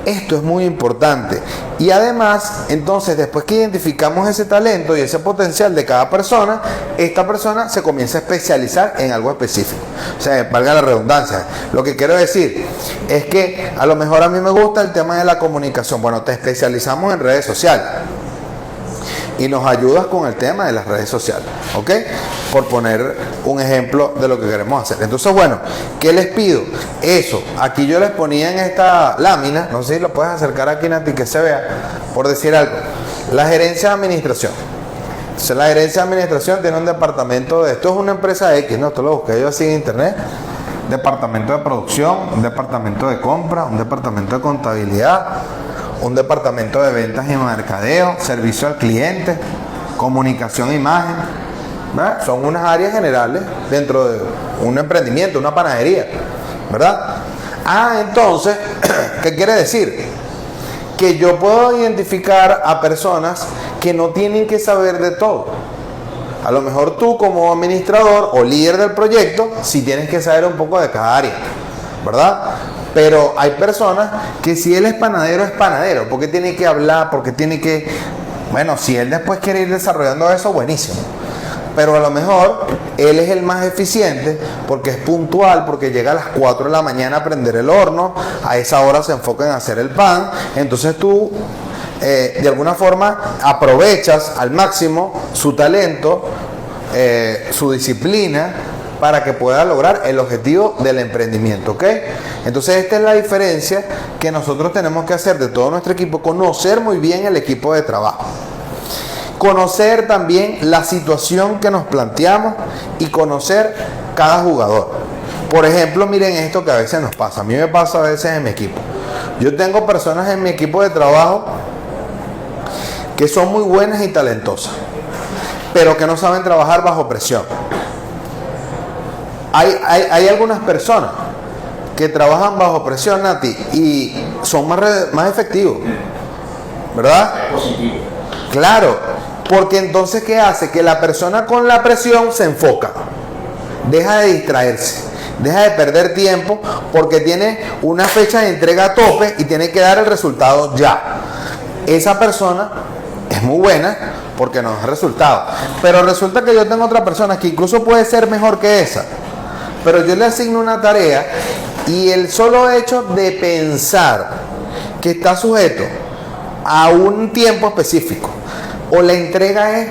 Esto es muy importante. Y además, entonces, después que identificamos ese talento y ese potencial de cada persona, esta persona se comienza a especializar en algo específico. O sea, valga la redundancia. Lo que quiero decir es que a lo mejor a mí me gusta el tema de la comunicación. Bueno, te especializamos en redes sociales y nos ayudas con el tema de las redes sociales, ¿ok? Por poner un ejemplo de lo que queremos hacer. Entonces, bueno, ¿qué les pido? Eso, aquí yo les ponía en esta lámina, no sé si lo puedes acercar aquí, Nati, que se vea, por decir algo, la gerencia de administración. Entonces, la gerencia de administración tiene un departamento de, esto es una empresa X, ¿no? Esto lo busqué yo así en internet, departamento de producción, un departamento de compra, un departamento de contabilidad, un departamento de ventas y mercadeo, servicio al cliente, comunicación e imagen, ¿verdad? Son unas áreas generales dentro de un emprendimiento, una panadería, ¿verdad? Ah, entonces, ¿qué quiere decir? Que yo puedo identificar a personas que no tienen que saber de todo. A lo mejor tú como administrador o líder del proyecto, sí tienes que saber un poco de cada área, ¿verdad? Pero hay personas que si él es panadero, porque tiene que hablar, porque tiene que... Bueno, si él después quiere ir desarrollando eso, buenísimo. pero a lo mejor él es el más eficiente porque es puntual, porque llega a las 4 de la mañana a prender el horno, a esa hora se enfoca en hacer el pan, entonces tú de alguna forma aprovechas al máximo su talento, su disciplina, para que pueda lograr el objetivo del emprendimiento, ¿ok? Entonces esta es la diferencia que nosotros tenemos que hacer de todo nuestro equipo, conocer muy bien el equipo de trabajo, conocer también la situación que nos planteamos y conocer cada jugador. Por ejemplo, miren esto que a veces nos pasa, a mí me pasa a veces en mi equipo. Yo tengo personas en mi equipo de trabajo que son muy buenas y talentosas, pero que no saben trabajar bajo presión. Hay algunas personas que trabajan bajo presión, Nati, y son más efectivos, ¿verdad? Positivo. Claro, porque entonces ¿qué hace? Que la persona con la presión se enfoca, deja de distraerse, deja de perder tiempo, porque tiene una fecha de entrega a tope y tiene que dar el resultado ya. Esa persona es muy buena porque nos da resultado, pero resulta que yo tengo otra persona que incluso puede ser mejor que esa, pero yo le asigno una tarea y el solo hecho de pensar que está sujeto a un tiempo específico o la entrega es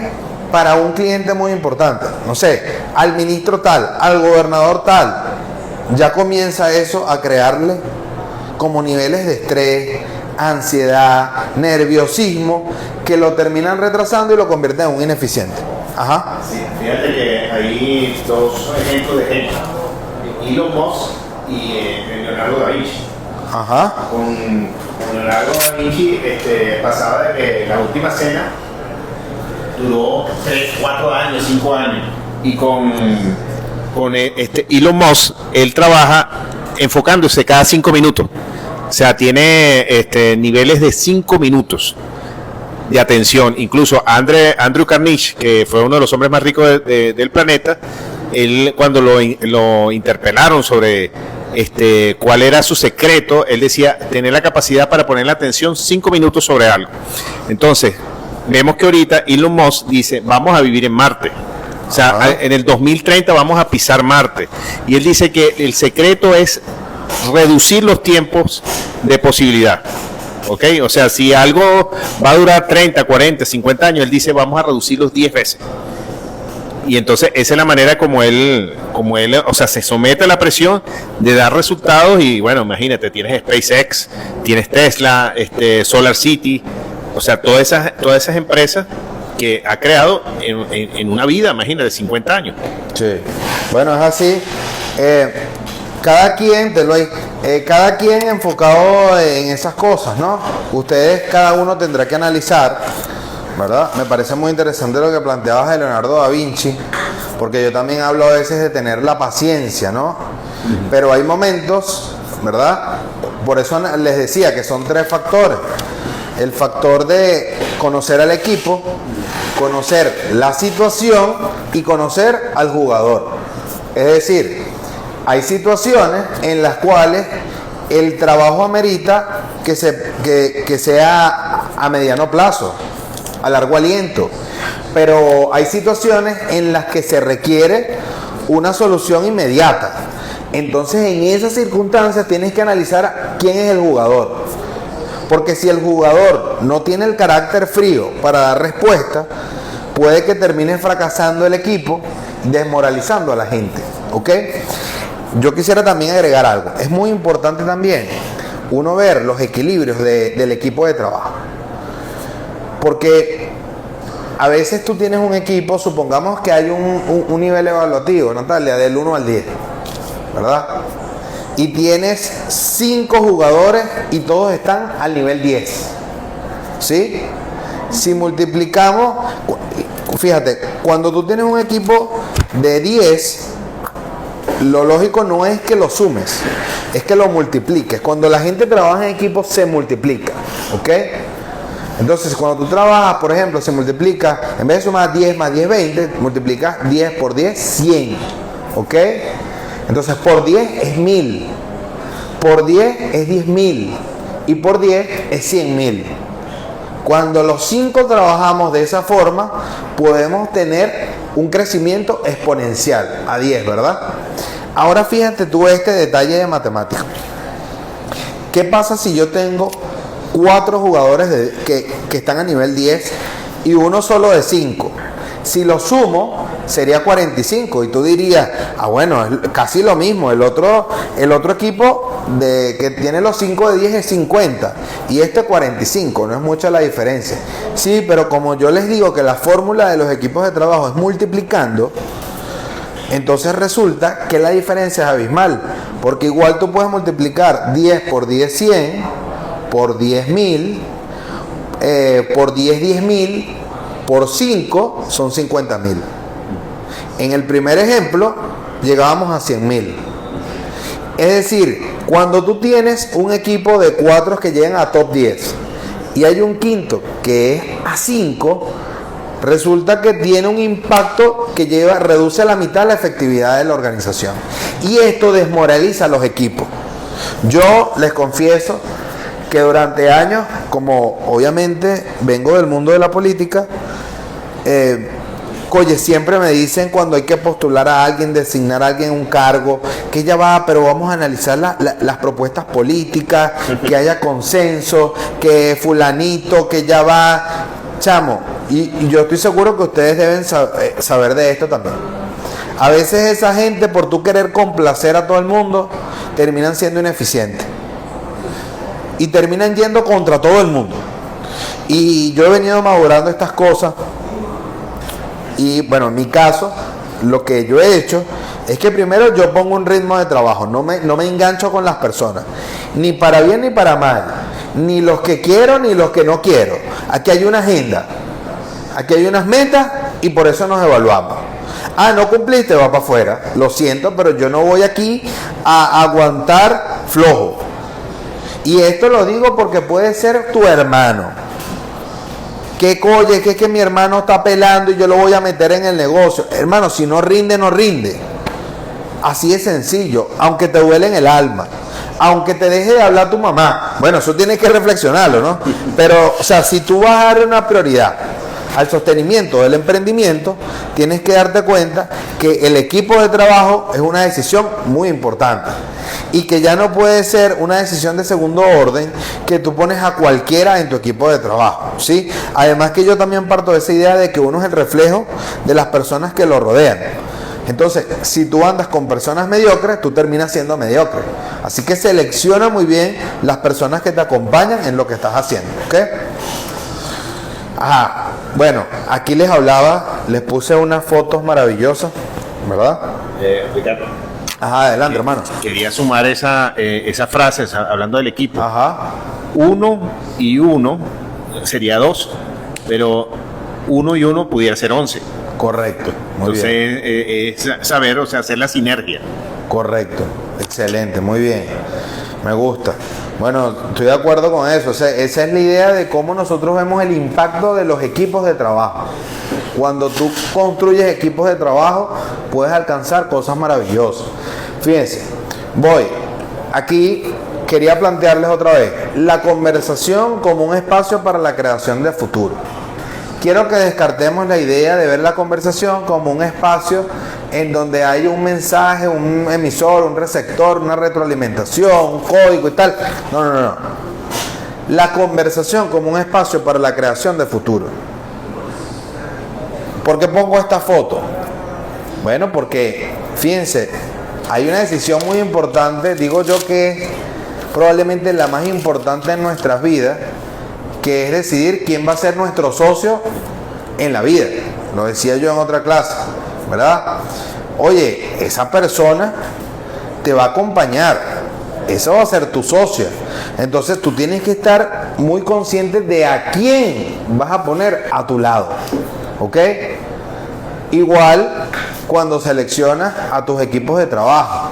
para un cliente muy importante, no sé, al ministro tal, al gobernador tal, ya comienza eso a crearle como niveles de estrés, ansiedad, nerviosismo, que lo terminan retrasando y lo convierten en un ineficiente. Ajá. Sí, fíjate que hay dos ejemplos de gente, Elon Musk y Leonardo da Vinci. Ajá. Con Leonardo da Vinci pasaba de que la última cena duró 3, 4 años, 5 años. Y con Elon Musk, él trabaja enfocándose cada 5 minutos. O sea, tiene niveles de 5 minutos de atención. Incluso Andrew Carnegie, que fue uno de los hombres más ricos del planeta, él cuando lo interpelaron sobre cuál era su secreto, él decía tener la capacidad para poner la atención 5 minutos sobre algo. Entonces, vemos que ahorita Elon Musk dice, vamos a vivir en Marte. O sea, en el 2030 vamos a pisar Marte. Y él dice que el secreto es reducir los tiempos de posibilidad. ¿Ok? O sea, si algo va a durar 30, 40, 50 años, él dice vamos a reducirlos 10 veces. Y entonces esa es la manera como él, o sea, se somete a la presión de dar resultados. Y bueno, imagínate, tienes SpaceX, tienes Tesla, Solar City, o sea, todas esas empresas que ha creado en una vida, imagínate, 50 años. Sí, bueno, es así. Cada quien enfocado en esas cosas, ¿no? Ustedes, cada uno tendrá que analizar, ¿verdad? Me parece muy interesante lo que planteabas de Leonardo da Vinci, porque yo también hablo a veces de tener la paciencia, ¿no? Pero hay momentos, ¿verdad? Por eso les decía que son 3 factores. El factor de conocer al equipo, conocer la situación y conocer al jugador. Es decir, hay situaciones en las cuales el trabajo amerita que sea a mediano plazo, a largo aliento, pero hay situaciones en las que se requiere una solución inmediata. Entonces, en esas circunstancias tienes que analizar quién es el jugador, porque si el jugador no tiene el carácter frío para dar respuesta, puede que termine fracasando el equipo, desmoralizando a la gente, ¿ok? Yo quisiera también agregar algo. Es muy importante también uno ver los equilibrios del equipo de trabajo. Porque a veces tú tienes un equipo, supongamos que hay un nivel evaluativo, Natalia, del 1 al 10, ¿verdad? Y tienes 5 jugadores y todos están al nivel 10, ¿sí? Si multiplicamos, fíjate, cuando tú tienes un equipo de 10, lo lógico no es que lo sumes, es que lo multipliques. Cuando la gente trabaja en equipo se multiplica, ¿ok? Entonces cuando tú trabajas, por ejemplo, se multiplica, en vez de sumar 10 más 10, 20, multiplicas 10 por 10, 100, ¿ok? Entonces por 10 es 1000, por 10 es 10.000 y por 10 es 100.000. Cuando los 5 trabajamos de esa forma, podemos tener un crecimiento exponencial a 10, ¿verdad? Ahora fíjate tú este detalle de matemática. ¿Qué pasa si yo tengo 4 jugadores que están a nivel 10 y uno solo de 5? Si lo sumo, sería 45. Y tú dirías, bueno, es casi lo mismo. El otro equipo que tiene los 5 de 10 es 50. Y este 45. No es mucha la diferencia. Sí, pero como yo les digo que la fórmula de los equipos de trabajo es multiplicando, entonces resulta que la diferencia es abismal. Porque igual tú puedes multiplicar 10 por 10, 100, por 10.000, por 10, 10.000, por 5 son 50.000. En el primer ejemplo llegábamos a 100.000. Es decir, cuando tú tienes un equipo de 4 que llegan a top 10 y hay un quinto que es a 5, resulta que tiene un impacto que reduce a la mitad la efectividad de la organización. Y esto desmoraliza a los equipos. Yo les confieso que durante años, como obviamente vengo del mundo de la política, siempre me dicen cuando hay que postular a alguien, designar a alguien un cargo, que ya va, pero vamos a analizar las propuestas políticas, que haya consenso, que fulanito, que ya va, chamo, y yo estoy seguro que ustedes deben saber de esto también. A veces esa gente, por tú querer complacer a todo el mundo, terminan siendo ineficientes y terminan yendo contra todo el mundo. Y yo he venido madurando estas cosas. Y bueno, en mi caso, lo que yo he hecho es que primero yo pongo un ritmo de trabajo, no me engancho con las personas, ni para bien ni para mal, ni los que quiero ni los que no quiero. Aquí hay una agenda, aquí hay unas metas y por eso nos evaluamos. No cumpliste, va para afuera, lo siento, pero yo no voy aquí a aguantar flojo. Y esto lo digo porque puede ser tu hermano. Que mi hermano está pelando y yo lo voy a meter en el negocio. Hermano, si no rinde, no rinde. Así de sencillo, aunque te duele en el alma, aunque te deje de hablar tu mamá. Bueno, eso tienes que reflexionarlo, ¿no? Pero, o sea, si tú vas a dar una prioridad al sostenimiento del emprendimiento, tienes que darte cuenta que el equipo de trabajo es una decisión muy importante y que ya no puede ser una decisión de segundo orden que tú pones a cualquiera en tu equipo de trabajo, ¿sí? Además que yo también parto de esa idea de que uno es el reflejo de las personas que lo rodean. Entonces, si tú andas con personas mediocres, tú terminas siendo mediocre. Así que selecciona muy bien las personas que te acompañan en lo que estás haciendo, ¿ok? Bueno, aquí les puse unas fotos maravillosas, ¿verdad? Ricardo. Adelante, hermano. Quería sumar esa frase, hablando del equipo. 1 y 1 sería 2, pero 1 y 1 pudiera ser 11. Correcto. Muy bien. Entonces, es saber, hacer la sinergia. Correcto. Excelente, muy bien. Me gusta. Bueno, estoy de acuerdo con eso. Esa es la idea de cómo nosotros vemos el impacto de los equipos de trabajo. Cuando tú construyes equipos de trabajo, puedes alcanzar cosas maravillosas. Fíjense, aquí quería plantearles otra vez la conversación como un espacio para la creación de futuro. Quiero que descartemos la idea de ver la conversación como un espacio en donde hay un mensaje, un emisor, un receptor, una retroalimentación, un código y tal. No. La conversación como un espacio para la creación de futuro. ¿Por qué pongo esta foto? Bueno, porque, fíjense, hay una decisión muy importante, digo yo que es probablemente la más importante en nuestras vidas, que es decidir quién va a ser nuestro socio en la vida. Lo decía yo en otra clase, ¿verdad? Oye, esa persona te va a acompañar, esa va a ser tu socia. Entonces tú tienes que estar muy consciente de a quién vas a poner a tu lado, ¿ok? Igual cuando seleccionas a tus equipos de trabajo.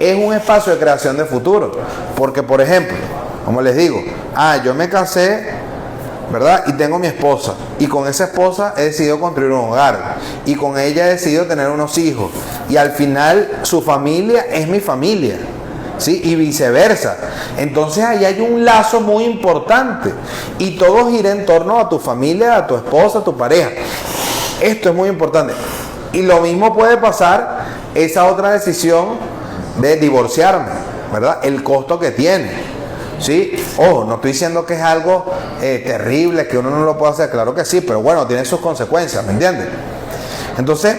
Es un espacio de creación de futuro, porque por ejemplo, como les digo, yo me casé, ¿verdad? Y tengo mi esposa. Y con esa esposa he decidido construir un hogar. Y con ella he decidido tener unos hijos. Y al final su familia es mi familia, ¿sí? Y viceversa. Entonces ahí hay un lazo muy importante. Y todo gira en torno a tu familia, a tu esposa, a tu pareja. Esto es muy importante. Y lo mismo puede pasar esa otra decisión de divorciarme, ¿verdad? El costo que tiene, ¿sí? Ojo, no estoy diciendo que es algo terrible, que uno no lo puede hacer, claro que sí, pero bueno, tiene sus consecuencias, ¿me entiendes? Entonces,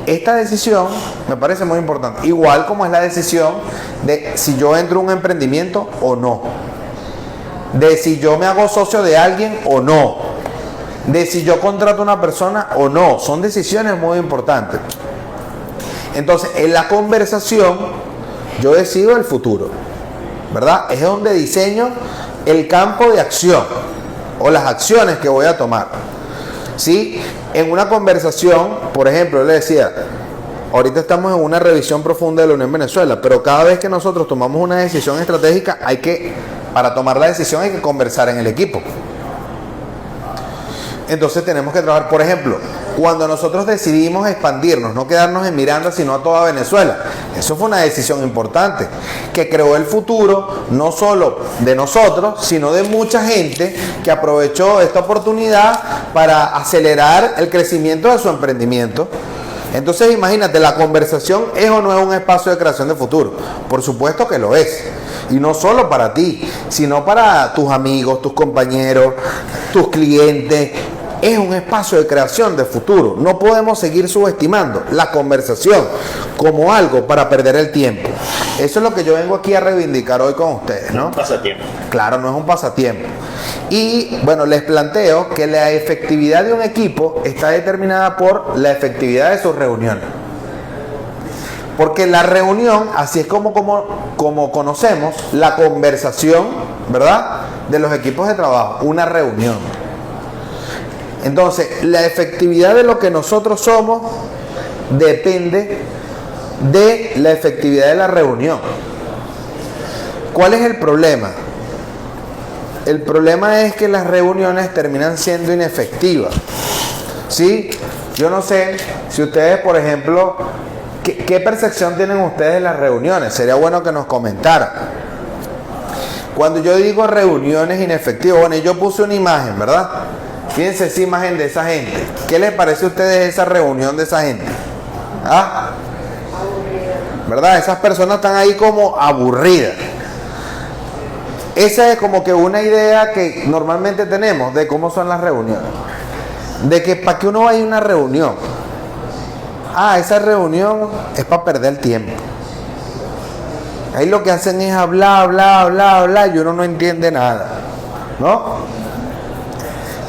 esta decisión me parece muy importante. Igual como es la decisión de si yo entro a un emprendimiento o no. De si yo me hago socio de alguien o no. De si yo contrato a una persona o no. Son decisiones muy importantes. Entonces, en la conversación, yo decido el futuro, ¿verdad? Es donde diseño el campo de acción o las acciones que voy a tomar. ¿Sí? En una conversación, por ejemplo, yo le decía, ahorita estamos en una revisión profunda de la Unión Venezuela, pero cada vez que nosotros tomamos una decisión estratégica, para tomar la decisión hay que conversar en el equipo. Entonces tenemos que trabajar, por ejemplo, cuando nosotros decidimos expandirnos, no quedarnos en Miranda, sino a toda Venezuela. Eso fue una decisión importante, que creó el futuro, no solo de nosotros, sino de mucha gente que aprovechó esta oportunidad para acelerar el crecimiento de su emprendimiento. Entonces imagínate, la conversación ¿es o no es un espacio de creación de futuro? Por supuesto que lo es. Y no solo para ti, sino para tus amigos, tus compañeros, tus clientes. Es un espacio de creación de futuro. No podemos seguir subestimando la conversación como algo para perder el tiempo. Eso es lo que yo vengo aquí a reivindicar hoy con ustedes, ¿no? Un pasatiempo. Claro, no es un pasatiempo. Y bueno, les planteo que la efectividad de un equipo está determinada por la efectividad de sus reuniones. Porque la reunión, así es como conocemos la conversación, ¿verdad?, de los equipos de trabajo, una reunión. Entonces, la efectividad de lo que nosotros somos depende de la efectividad de la reunión. ¿Cuál es el problema? El problema es que las reuniones terminan siendo inefectivas, ¿sí? Yo no sé si ustedes, por ejemplo, ¿qué percepción tienen ustedes de las reuniones? Sería bueno que nos comentaran. Cuando yo digo reuniones inefectivas, bueno, yo puse una imagen, ¿verdad? Fíjense esa imagen de esa gente. ¿Qué les parece a ustedes esa reunión de esa gente? ¿Ah? ¿Verdad? Esas personas están ahí como aburridas. Esa es como que una idea que normalmente tenemos de cómo son las reuniones. De que para que uno vaya a una reunión. Esa reunión es para perder el tiempo. Ahí lo que hacen es hablar y uno no entiende nada, ¿no?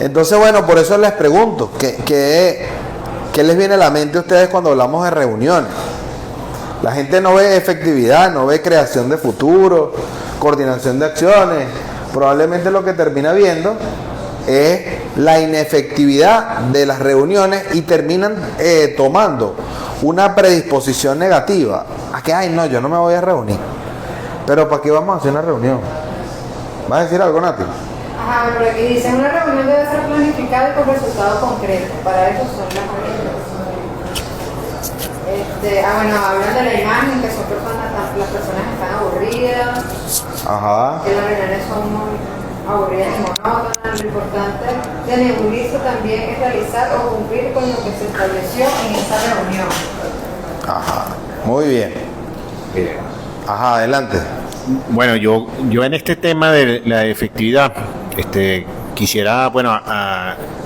Entonces, bueno, por eso les pregunto, ¿qué les viene a la mente a ustedes cuando hablamos de reuniones? La gente no ve efectividad, no ve creación de futuro, coordinación de acciones. Probablemente lo que termina viendo es la inefectividad de las reuniones y terminan tomando una predisposición negativa a que, no, yo no me voy a reunir. Pero ¿para qué vamos a hacer una reunión? ¿Vas a decir algo, Nati? Ajá, pero aquí dice, una reunión debe ser planificada y con resultados concretos. Para eso son las reuniones. Bueno, hablan de la imagen, que son las personas están aburridas. Ajá. Que las reuniones son muy aburridas y monótonas. Lo importante de nebulirse también es realizar o cumplir con lo que se estableció en esa reunión. Ajá, muy bien. Ajá, adelante. Bueno, yo en este tema de la efectividad, quisiera,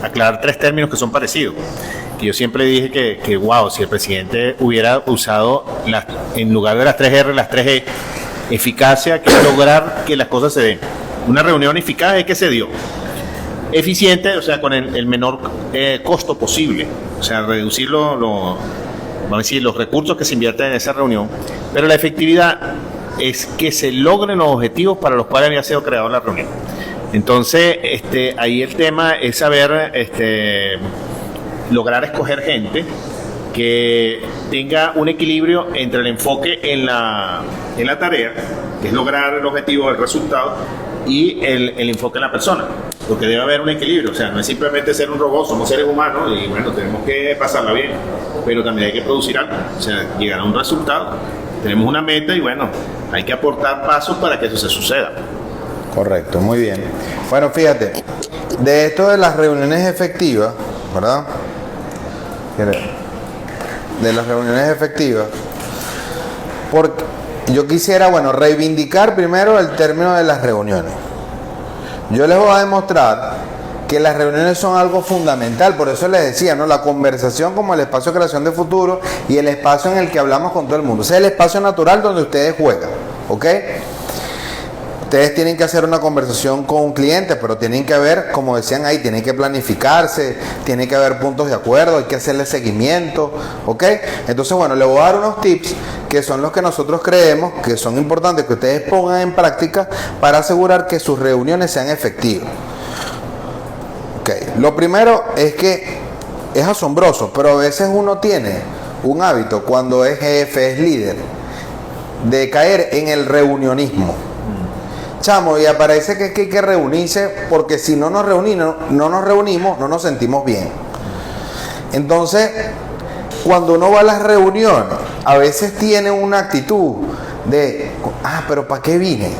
aclarar tres términos que son parecidos. Que yo siempre dije que wow, si el presidente hubiera usado en lugar de las 3R, las 3E, eficacia, que es lograr que las cosas se den. Una reunión eficaz es que se dio. Eficiente, o sea, con el menor costo posible. O sea, reducir vamos a decir, los recursos que se invierten en esa reunión. Pero la efectividad es que se logren los objetivos para los cuales había sido creada la reunión. Entonces, ahí el tema es saber lograr escoger gente que tenga un equilibrio entre el enfoque en la tarea, que es lograr el objetivo, el resultado, y el enfoque en la persona. Porque debe haber un equilibrio, o sea, no es simplemente ser un robot, somos seres humanos y bueno, tenemos que pasarla bien, pero también hay que producir algo, o sea, llegar a un resultado. Tenemos una meta y bueno, hay que aportar pasos para que eso se suceda. Correcto, muy bien. Bueno, fíjate, de esto de las reuniones efectivas, ¿verdad? de las reuniones efectivas, porque yo quisiera, bueno, reivindicar primero el término de las reuniones. Yo les voy a demostrar que las reuniones son algo fundamental, por eso les decía, ¿no? La conversación como el espacio de creación de futuro y el espacio en el que hablamos con todo el mundo. Ese es el espacio natural donde ustedes juegan, ¿ok? Ustedes tienen que hacer una conversación con un cliente, pero tienen que ver, como decían ahí, tienen que planificarse, tienen que haber puntos de acuerdo, hay que hacerle seguimiento, ¿ok? Entonces, bueno, les voy a dar unos tips que son los que nosotros creemos que son importantes que ustedes pongan en práctica para asegurar que sus reuniones sean efectivas. Okay. Lo primero es que es asombroso, pero a veces uno tiene un hábito cuando es jefe, es líder, de caer en el reunionismo. Chamo, y aparece que hay que reunirse porque si no nos reunimos, no nos sentimos bien. Entonces, cuando uno va a las reuniones, a veces tiene una actitud de, pero ¿para qué vine?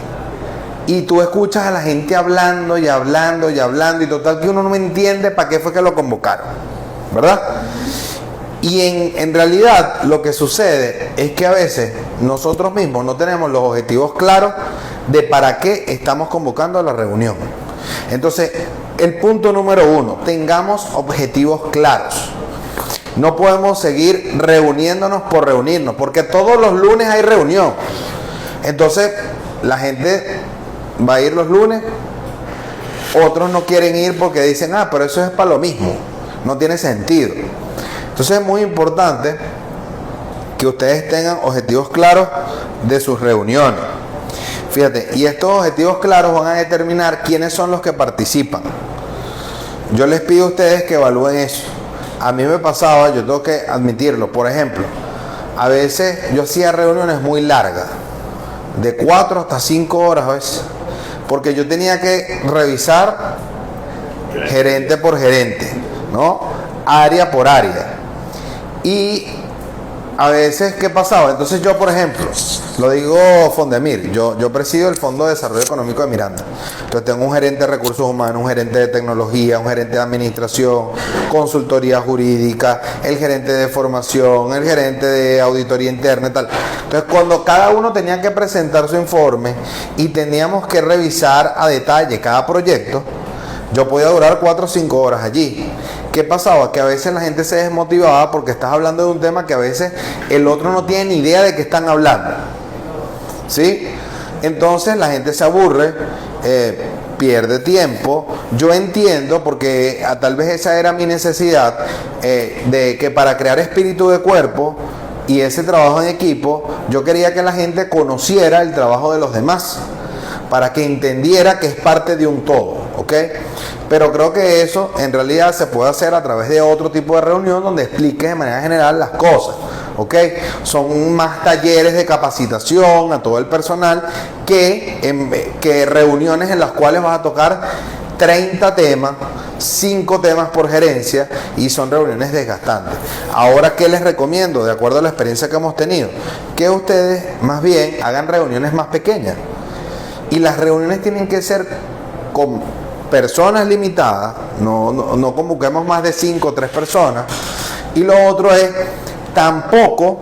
Y tú escuchas a la gente hablando y hablando y hablando y total que uno no entiende para qué fue que lo convocaron, ¿verdad? Y en realidad lo que sucede es que a veces nosotros mismos no tenemos los objetivos claros de para qué estamos convocando a la reunión. Entonces, el punto número 1, tengamos objetivos claros. No podemos seguir reuniéndonos por reunirnos, porque todos los lunes hay reunión. Entonces, la gente va a ir los lunes, otros no quieren ir porque dicen, pero eso es para lo mismo, no tiene sentido. Entonces es muy importante que ustedes tengan objetivos claros de sus reuniones. Fíjate, y estos objetivos claros van a determinar quiénes son los que participan. Yo les pido a ustedes que evalúen eso. A mí me pasaba, yo tengo que admitirlo, por ejemplo, a veces yo hacía reuniones muy largas, de 4 hasta 5 horas a veces, porque yo tenía que revisar gerente por gerente, ¿no? Área por área. Y a veces, ¿qué pasaba? Entonces yo, por ejemplo, lo digo Fondemir, yo presido el Fondo de Desarrollo Económico de Miranda. Entonces tengo un gerente de recursos humanos, un gerente de tecnología, un gerente de administración, consultoría jurídica, el gerente de formación, el gerente de auditoría interna y tal. Entonces cuando cada uno tenía que presentar su informe y teníamos que revisar a detalle cada proyecto, yo podía durar 4 o 5 horas allí. ¿Qué pasaba? Que a veces la gente se desmotivaba porque estás hablando de un tema que a veces el otro no tiene ni idea de qué están hablando, ¿sí? Entonces la gente se aburre, pierde tiempo. Yo entiendo, porque tal vez esa era mi necesidad, de que para crear espíritu de cuerpo y ese trabajo en equipo, yo quería que la gente conociera el trabajo de los demás, para que entendiera que es parte de un todo, ¿ok? Pero creo que eso en realidad se puede hacer a través de otro tipo de reunión donde expliques de manera general las cosas, ¿ok? Son más talleres de capacitación a todo el personal que reuniones en las cuales vas a tocar 30 temas, 5 temas por gerencia, y son reuniones desgastantes. Ahora, ¿qué les recomiendo? De acuerdo a la experiencia que hemos tenido, que ustedes más bien hagan reuniones más pequeñas. Y las reuniones tienen que ser con personas limitadas, no convoquemos más de 5 o 3 personas. Y lo otro es, tampoco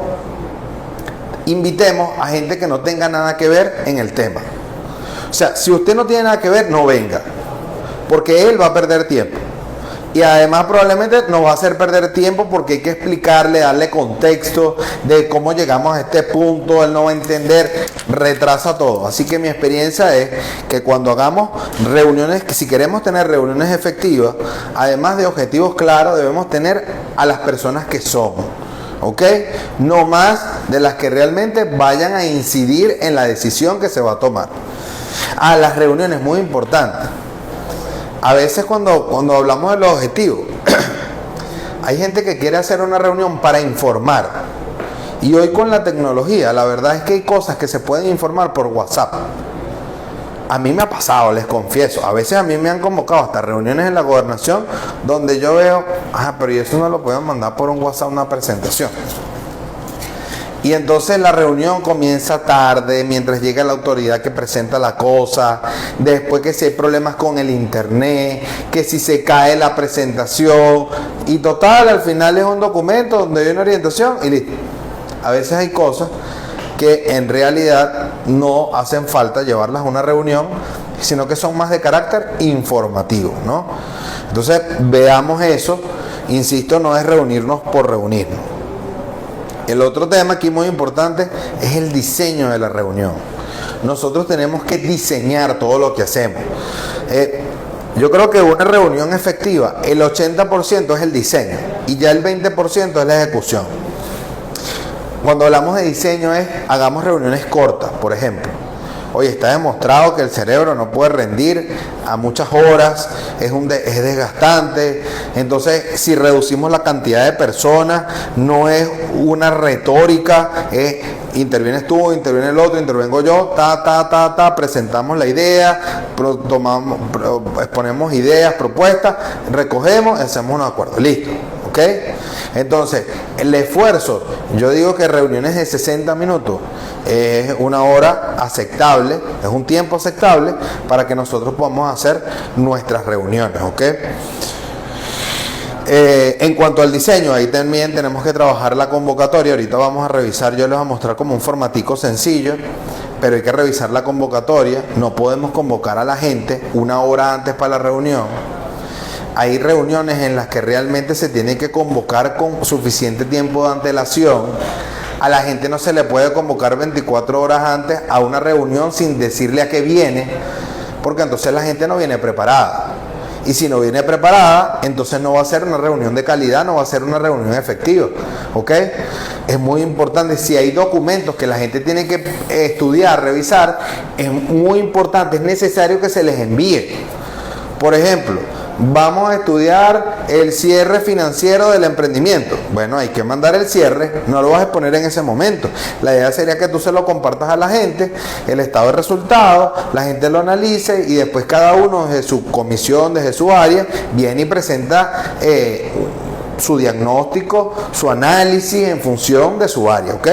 invitemos a gente que no tenga nada que ver en el tema. O sea, si usted no tiene nada que ver, no venga, porque él va a perder tiempo. Y además probablemente nos va a hacer perder tiempo porque hay que explicarle, darle contexto de cómo llegamos a este punto, él no va a entender, retrasa todo. Así que mi experiencia es que cuando hagamos reuniones, que si queremos tener reuniones efectivas, además de objetivos claros, debemos tener a las personas que somos, ¿ok? No más de las que realmente vayan a incidir en la decisión que se va a tomar. Las reuniones, muy importantes. A veces cuando hablamos de los objetivos, hay gente que quiere hacer una reunión para informar. Y hoy con la tecnología, la verdad es que hay cosas que se pueden informar por WhatsApp. A mí me ha pasado, les confieso. A veces a mí me han convocado hasta reuniones en la gobernación donde yo veo, pero y eso no lo pueden mandar por un WhatsApp, una presentación. Y entonces la reunión comienza tarde, mientras llega la autoridad que presenta la cosa, después que si hay problemas con el internet, que si se cae la presentación, y total, al final es un documento donde hay una orientación y listo. A veces hay cosas que en realidad no hacen falta llevarlas a una reunión, sino que son más de carácter informativo, ¿no? Entonces veamos eso, insisto, no es reunirnos por reunirnos. El otro tema aquí muy importante es el diseño de la reunión. Nosotros tenemos que diseñar todo lo que hacemos. Yo creo que una reunión efectiva, el 80% es el diseño y ya el 20% es la ejecución. Cuando hablamos de diseño hagamos reuniones cortas, por ejemplo. Oye, está demostrado que el cerebro no puede rendir a muchas horas, es desgastante. Entonces, si reducimos la cantidad de personas, no es una retórica, intervienes tú, interviene el otro, intervengo yo, presentamos la idea, exponemos ideas, propuestas, recogemos y hacemos un acuerdo. Listo. ¿Ok? Entonces, el esfuerzo, yo digo que reuniones de 60 minutos es una hora aceptable, es un tiempo aceptable para que nosotros podamos hacer nuestras reuniones, ¿ok? En cuanto al diseño, ahí también tenemos que trabajar la convocatoria. Ahorita vamos a revisar, yo les voy a mostrar como un formatico sencillo, pero hay que revisar la convocatoria. No podemos convocar a la gente una hora antes para la reunión. Hay reuniones en las que realmente se tiene que convocar con suficiente tiempo de antelación. A la gente no se le puede convocar 24 horas antes a una reunión sin decirle a qué viene, porque entonces la gente no viene preparada. Y si no viene preparada, entonces no va a ser una reunión de calidad, no va a ser una reunión efectiva. ¿Ok? Es muy importante. Si hay documentos que la gente tiene que estudiar, revisar, es muy importante, es necesario que se les envíe. Por ejemplo, vamos a estudiar el cierre financiero del emprendimiento. Bueno, hay que mandar el cierre, no lo vas a exponer en ese momento. La idea sería que tú se lo compartas a la gente, el estado de resultados, la gente lo analice y después cada uno desde su comisión, desde su área, viene y presenta su diagnóstico, su análisis en función de su área, ¿ok?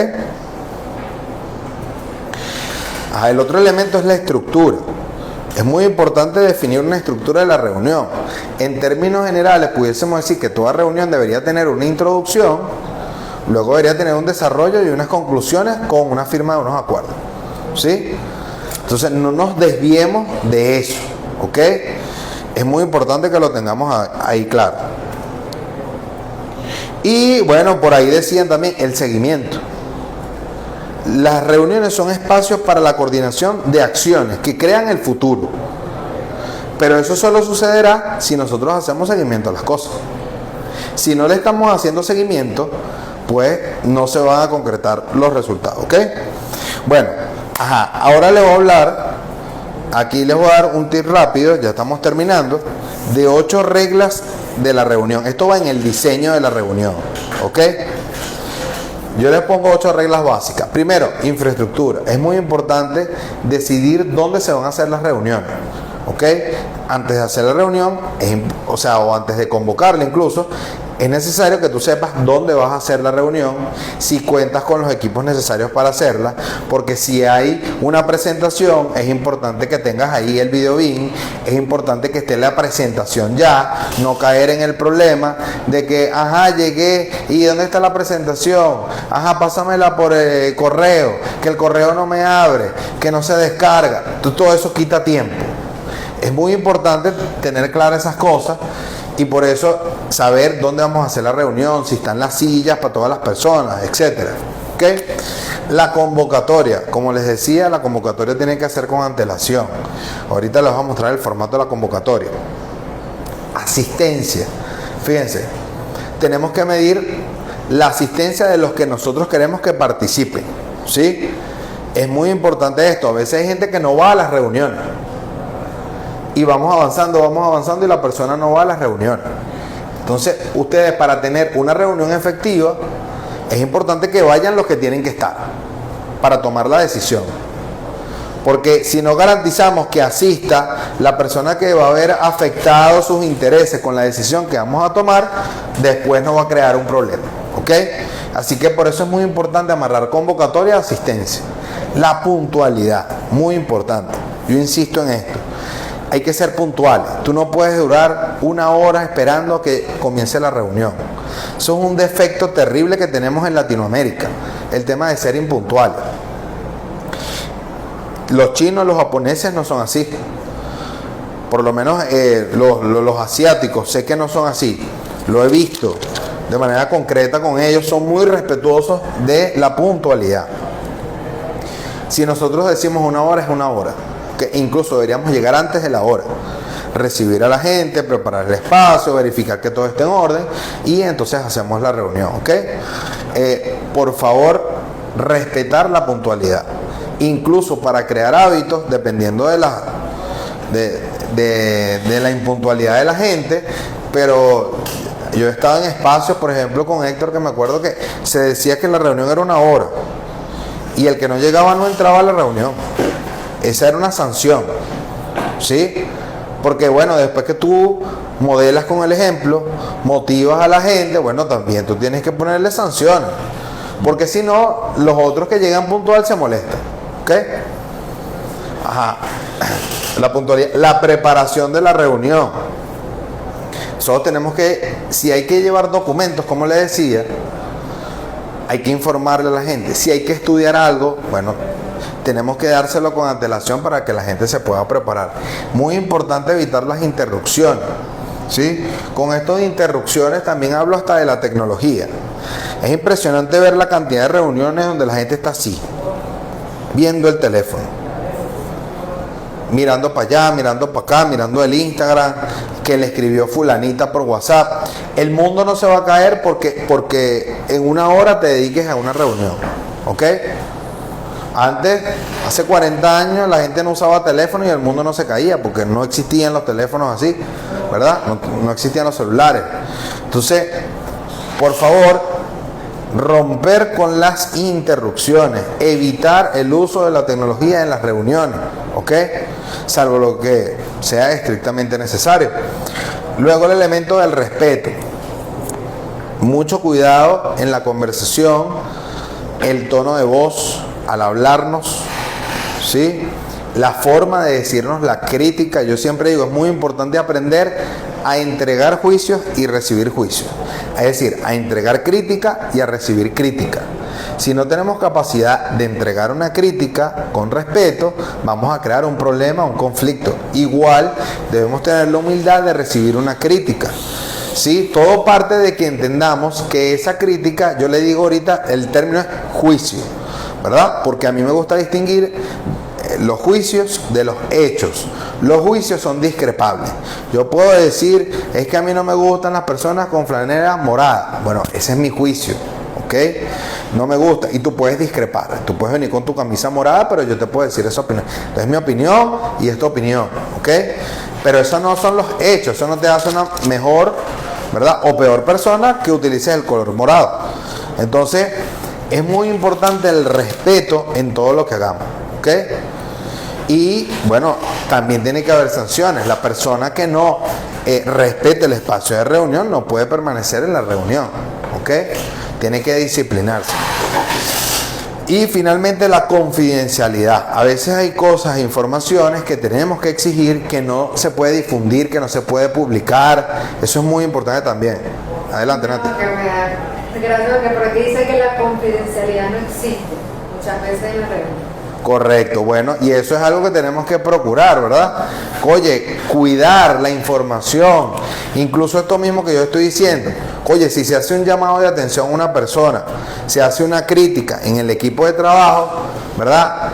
El otro elemento es la estructura. Es muy importante definir una estructura de la reunión. En términos generales, pudiésemos decir que toda reunión debería tener una introducción, luego debería tener un desarrollo y unas conclusiones con una firma de unos acuerdos. ¿Sí? Entonces, no nos desviemos de eso. ¿Ok? Es muy importante que lo tengamos ahí claro. Y bueno, por ahí decían también el seguimiento. Las reuniones son espacios para la coordinación de acciones que crean el futuro. Pero eso solo sucederá si nosotros hacemos seguimiento a las cosas. Si no le estamos haciendo seguimiento, pues no se van a concretar los resultados, ¿ok? Bueno, ahora les voy a hablar, aquí les voy a dar un tip rápido, ya estamos terminando, de 8 reglas de la reunión. Esto va en el diseño de la reunión, ¿ok? Yo les pongo 8 reglas básicas. Primero, infraestructura. Es muy importante decidir dónde se van a hacer las reuniones. ¿Ok? Antes de hacer la reunión, o antes de convocarla incluso, es necesario que tú sepas dónde vas a hacer la reunión, si cuentas con los equipos necesarios para hacerla, porque si hay una presentación, es importante que tengas ahí el video BIM, es importante que esté la presentación ya, no caer en el problema de que, llegué, ¿y dónde está la presentación? Pásamela por correo, que el correo no me abre, que no se descarga. Todo eso quita tiempo. Es muy importante tener claras esas cosas y por eso saber dónde vamos a hacer la reunión, si están las sillas para todas las personas, etcétera. ¿Okay? La convocatoria, como les decía, la convocatoria tiene que hacer con antelación. Ahorita les voy a mostrar el formato de la convocatoria. Asistencia. Fíjense, tenemos que medir la asistencia de los que nosotros queremos que participen. ¿Sí? Es muy importante esto. A veces hay gente que no va a las reuniones. Y vamos avanzando y la persona no va a las reuniones. Entonces, ustedes para tener una reunión efectiva, es importante que vayan los que tienen que estar para tomar la decisión. Porque si no garantizamos que asista la persona que va a haber afectado sus intereses con la decisión que vamos a tomar, después nos va a crear un problema. ¿Ok? Así que por eso es muy importante amarrar convocatoria de asistencia. La puntualidad, muy importante. Yo insisto en esto. Hay que ser puntuales. Tú no puedes durar 1 hora esperando a que comience la reunión. Eso es un defecto terrible que tenemos en Latinoamérica, el tema de ser impuntuales. Los chinos, los japoneses no son así. Por lo menos los asiáticos, sé que no son así. Lo he visto de manera concreta con ellos, son muy respetuosos de la puntualidad. Si nosotros decimos 1 hora, es 1 hora. Que incluso deberíamos llegar antes de la hora. Recibir a la gente, preparar el espacio, verificar que todo esté en orden y entonces hacemos la reunión, ¿ok? Por favor, respetar la puntualidad. Incluso para crear hábitos, dependiendo de la impuntualidad de la gente, pero yo he estado en espacios, por ejemplo, con Héctor, que me acuerdo que se decía que la reunión era 1 hora y el que no llegaba no entraba a la reunión. Esa era una sanción, ¿sí? Porque bueno, después que tú modelas con el ejemplo, motivas a la gente, bueno, también tú tienes que ponerle sanciones, porque si no, los otros que llegan puntual se molestan, ¿ok? Ajá. La puntualidad, la preparación de la reunión. Solo tenemos que, si hay que llevar documentos, como le decía, hay que informarle a la gente. Si hay que estudiar algo, bueno, tenemos que dárselo con antelación para que la gente se pueda preparar. Muy importante evitar las interrupciones, ¿sí? Con esto de interrupciones también hablo hasta de la tecnología. Es impresionante ver la cantidad de reuniones donde la gente está así, viendo el teléfono, mirando para allá, mirando para acá, mirando el Instagram que le escribió fulanita por WhatsApp. El mundo no se va a caer porque en 1 hora te dediques a una reunión, ¿ok? Antes, hace 40 años, la gente no usaba teléfono y el mundo no se caía porque no existían los teléfonos así, ¿verdad? No existían los celulares. Entonces, por favor, romper con las interrupciones, evitar el uso de la tecnología en las reuniones, ¿ok? Salvo lo que sea estrictamente necesario. Luego el elemento del respeto. Mucho cuidado en la conversación, el tono de voz al hablarnos, ¿sí? La forma de decirnos la crítica. Yo siempre digo, es muy importante aprender a entregar juicios y recibir juicios. Es decir, a entregar crítica y a recibir crítica. Si no tenemos capacidad de entregar una crítica con respeto, vamos a crear un problema, un conflicto. Igual debemos tener la humildad de recibir una crítica. ¿Sí? Todo parte de que entendamos que esa crítica, yo le digo ahorita, el término es juicio, ¿verdad? Porque a mí me gusta distinguir los juicios de los hechos. Los juicios son discrepables. Yo puedo decir, es que a mí no me gustan las personas con franela morada. Bueno, ese es mi juicio, ¿ok? No me gusta. Y tú puedes discrepar. Tú puedes venir con tu camisa morada, pero yo te puedo decir esa opinión. Es mi opinión y es tu opinión, ¿ok? Pero eso no son los hechos. Eso no te hace una mejor, ¿verdad? O peor persona que utilices el color morado. Entonces, es muy importante el respeto en todo lo que hagamos, ¿ok? Y bueno, también tiene que haber sanciones. La persona que no respete el espacio de reunión no puede permanecer en la reunión, ¿ok? Tiene que disciplinarse. Y finalmente la confidencialidad. A veces hay cosas, informaciones que tenemos que exigir que no se puede difundir, que no se puede publicar. Eso es muy importante también. Adelante, Nati. Gracias, que por aquí dice que la confidencialidad no existe muchas veces en la reunión. Correcto, bueno, y eso es algo que tenemos que procurar, ¿verdad? Oye, cuidar la información, incluso esto mismo que yo estoy diciendo. Oye, si se hace un llamado de atención a una persona, se hace una crítica en el equipo de trabajo, ¿verdad?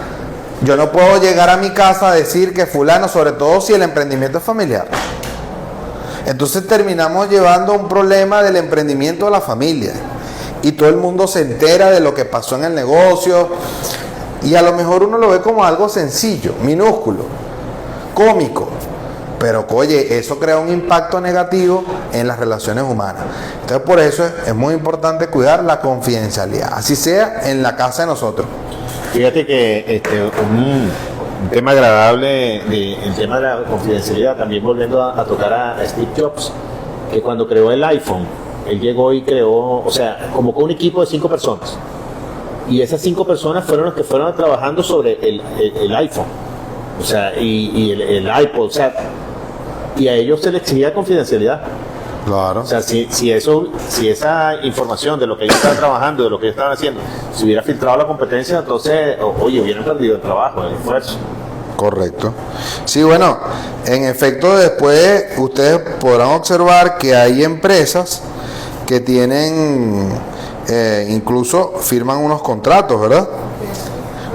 Yo no puedo llegar a mi casa a decir que fulano, sobre todo si el emprendimiento es familiar. Entonces terminamos llevando un problema del emprendimiento a la familia y todo el mundo se entera de lo que pasó en el negocio. Y a lo mejor uno lo ve como algo sencillo, minúsculo, cómico. Pero, oye, eso crea un impacto negativo en las relaciones humanas. Entonces, por eso es muy importante cuidar la confidencialidad, así sea en la casa de nosotros. Fíjate que un tema agradable, el tema de la confidencialidad, también volviendo a tocar a Steve Jobs, que cuando creó el iPhone, él llegó y creó, o sea, convocó un equipo de 5 personas. Y esas 5 personas fueron las que fueron trabajando sobre el iPhone, o sea, y el iPod, o sea, y a ellos se les exigía confidencialidad. Claro. O sea, si esa información de lo que ellos estaban trabajando, de lo que ellos estaban haciendo, se hubiera filtrado a la competencia, entonces, oye, hubieran perdido el trabajo, el esfuerzo. Correcto. Sí, bueno, en efecto, después ustedes podrán observar que hay empresas que tienen, incluso firman unos contratos, ¿verdad?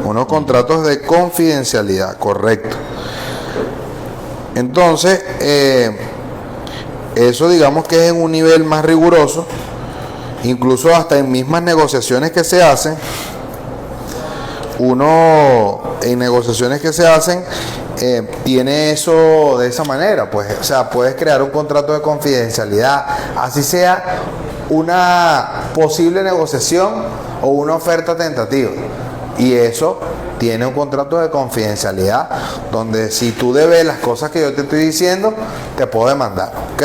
Unos contratos de confidencialidad, correcto. Entonces, eso digamos que es en un nivel más riguroso, incluso hasta en mismas negociaciones que se hacen. Uno en negociaciones que se hacen tiene eso de esa manera, pues, o sea, puedes crear un contrato de confidencialidad, así sea una posible negociación o una oferta tentativa, y eso tiene un contrato de confidencialidad donde si tú debes las cosas que yo te estoy diciendo, te puedo demandar, ¿ok?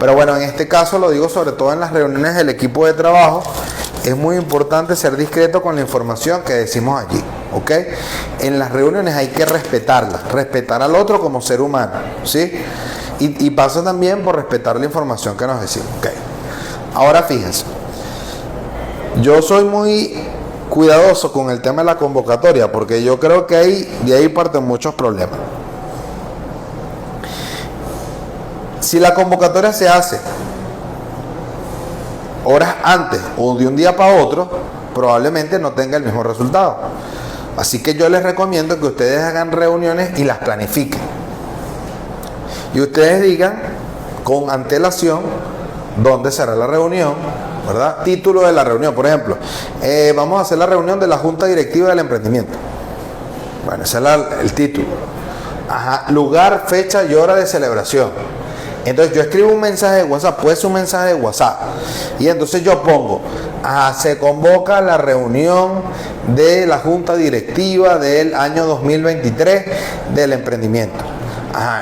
Pero bueno, en este caso lo digo sobre todo en las reuniones del equipo de trabajo. Es muy importante ser discreto con la información que decimos allí, ¿ok? En las reuniones hay que respetarla, respetar al otro como ser humano, ¿sí? Y pasa también por respetar la información que nos decimos, ¿ok? Ahora fíjense, yo soy muy cuidadoso con el tema de la convocatoria porque yo creo que de ahí parten muchos problemas. Si la convocatoria se hace horas antes o de un día para otro, probablemente no tenga el mismo resultado. Así que yo les recomiendo que ustedes hagan reuniones y las planifiquen. Y ustedes digan con antelación dónde será la reunión, ¿verdad? Título de la reunión, por ejemplo, vamos a hacer la reunión de la Junta Directiva del Emprendimiento. Bueno, ese es el título. Ajá, lugar, fecha y hora de celebración. Entonces yo escribo un mensaje de WhatsApp, puede ser un mensaje de WhatsApp, y entonces yo pongo, se convoca la reunión de la Junta Directiva del año 2023 del emprendimiento.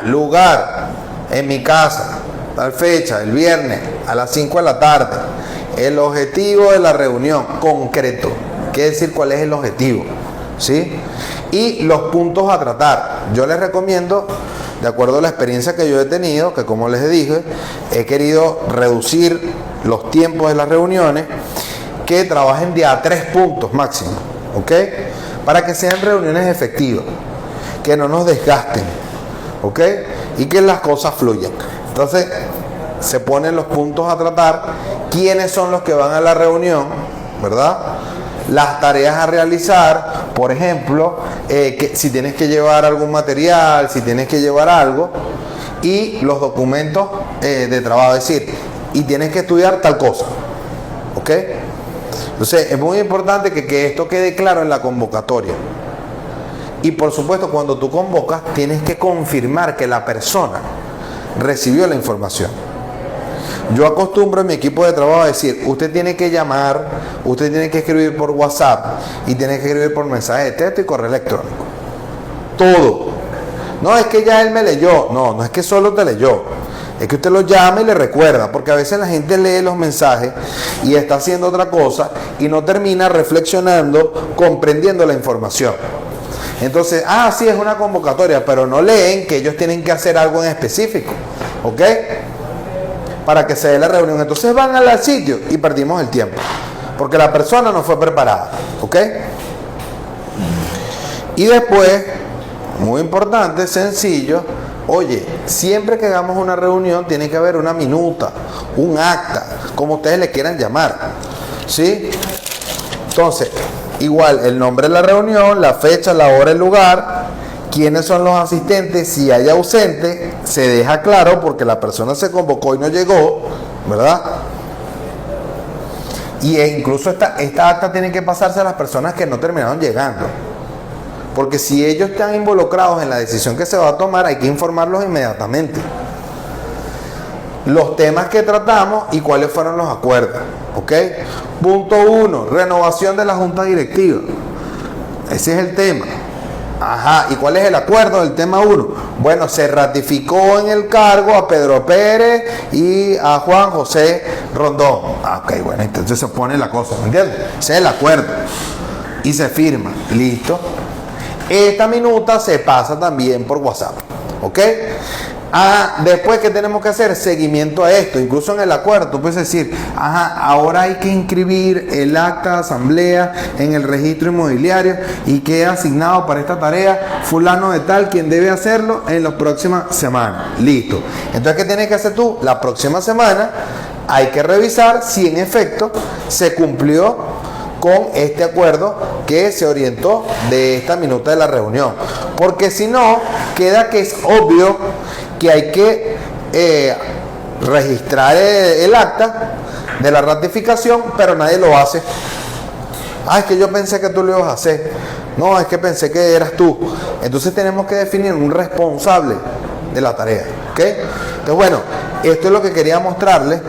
Lugar, en mi casa, tal fecha, el viernes a las 5 de la tarde. El objetivo de la reunión, concreto, quiere decir cuál es el objetivo, ¿sí? Y los puntos a tratar. Yo les recomiendo, de acuerdo a la experiencia que yo he tenido, que como les dije, he querido reducir los tiempos de las reuniones, que trabajen de a 3 puntos máximo, ¿ok? Para que sean reuniones efectivas, que no nos desgasten, ¿ok? Y que las cosas fluyan. Entonces, se ponen los puntos a tratar, quiénes son los que van a la reunión, ¿verdad? Las tareas a realizar, por ejemplo, que si tienes que llevar algún material, si tienes que llevar algo, y los documentos de trabajo, es decir, y tienes que estudiar tal cosa, ¿ok? Entonces es muy importante que esto quede claro en la convocatoria. Y por supuesto, cuando tú convocas, tienes que confirmar que la persona recibió la información. Yo acostumbro en mi equipo de trabajo a decir, usted tiene que llamar, usted tiene que escribir por WhatsApp y tiene que escribir por mensaje de texto y correo electrónico. Todo. No es que ya él me leyó, no es que solo te leyó. Es que usted lo llama y le recuerda, porque a veces la gente lee los mensajes y está haciendo otra cosa y no termina reflexionando, comprendiendo la información. Entonces, sí es una convocatoria, pero no leen que ellos tienen que hacer algo en específico, ¿ok? Para que se dé la reunión. Entonces van al sitio y perdimos el tiempo, porque la persona no fue preparada, ¿ok? Y después, muy importante, sencillo, oye, siempre que hagamos una reunión tiene que haber una minuta, un acta, como ustedes le quieran llamar, ¿sí? Entonces, igual, el nombre de la reunión, la fecha, la hora, el lugar, quiénes son los asistentes, si hay ausente, se deja claro porque la persona se convocó y no llegó, ¿verdad? Y incluso esta acta tiene que pasarse a las personas que no terminaron llegando, porque si ellos están involucrados en la decisión que se va a tomar, hay que informarlos inmediatamente. Los temas que tratamos y cuáles fueron los acuerdos, ¿ok? Punto 1, renovación de la Junta Directiva. Ese es el tema. ¿Y cuál es el acuerdo del tema 1? Bueno, se ratificó en el cargo a Pedro Pérez y a Juan José Rondón. Ah, ok, bueno, entonces se pone la cosa, ¿me entiendes? Ese es el acuerdo. Y se firma. Listo. Esta minuta se pasa también por WhatsApp. ¿Ok? Después, ¿qué tenemos que hacer? Seguimiento a esto. Incluso en el acuerdo, tú puedes decir, ahora hay que inscribir el acta de asamblea en el registro inmobiliario y queda asignado para esta tarea fulano de tal, quien debe hacerlo en las próximas semanas. Listo. Entonces, ¿qué tienes que hacer tú? La próxima semana hay que revisar si en efecto se cumplió con este acuerdo que se orientó de esta minuta de la reunión. Porque si no, queda que es obvio que hay que registrar el acta de la ratificación, pero nadie lo hace. Es que yo pensé que tú lo ibas a hacer. No, es que pensé que eras tú. Entonces tenemos que definir un responsable de la tarea. ¿Ok? Entonces, bueno, esto es lo que quería mostrarles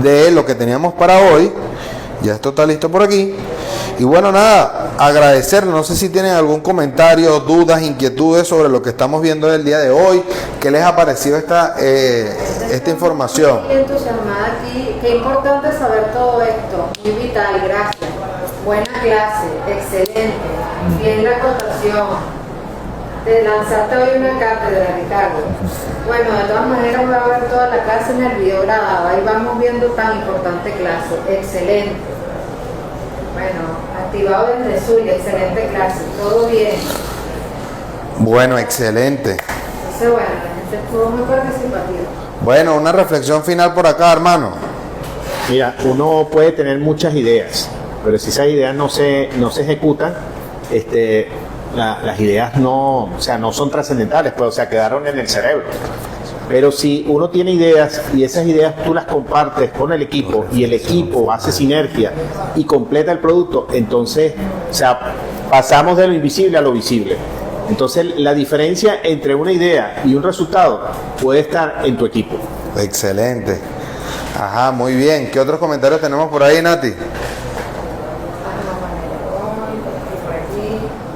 de lo que teníamos para hoy. Ya esto está listo por aquí. Y bueno, nada, agradecerle. No sé si tienen algún comentario, dudas, inquietudes sobre lo que estamos viendo el día de hoy. ¿Qué les ha parecido esta información? Estoy muy entusiasmada aquí. Qué importante saber todo esto. Muy vital, gracias. Buena clase, excelente. Bien la acotación. Te lanzaste hoy una cátedra, Ricardo. Bueno, de todas maneras voy a ver toda la clase en el video grabado. Ahí vamos viendo tan importante clase. Excelente. Bueno, activado desde Zulia, excelente clase. Todo bien. Bueno, excelente. Entonces, bueno, la gente estuvo muy participativa. Bueno, una reflexión final por acá, hermano. Mira, uno puede tener muchas ideas, pero si esas ideas no se ejecutan, las ideas no son trascendentales, pues, quedaron en el cerebro. Pero si uno tiene ideas y esas ideas tú las compartes con el equipo y el equipo hace sinergia y completa el producto, entonces, pasamos de lo invisible a lo visible. Entonces, la diferencia entre una idea y un resultado puede estar en tu equipo. Excelente. Muy bien. ¿Qué otros comentarios tenemos por ahí, Nati?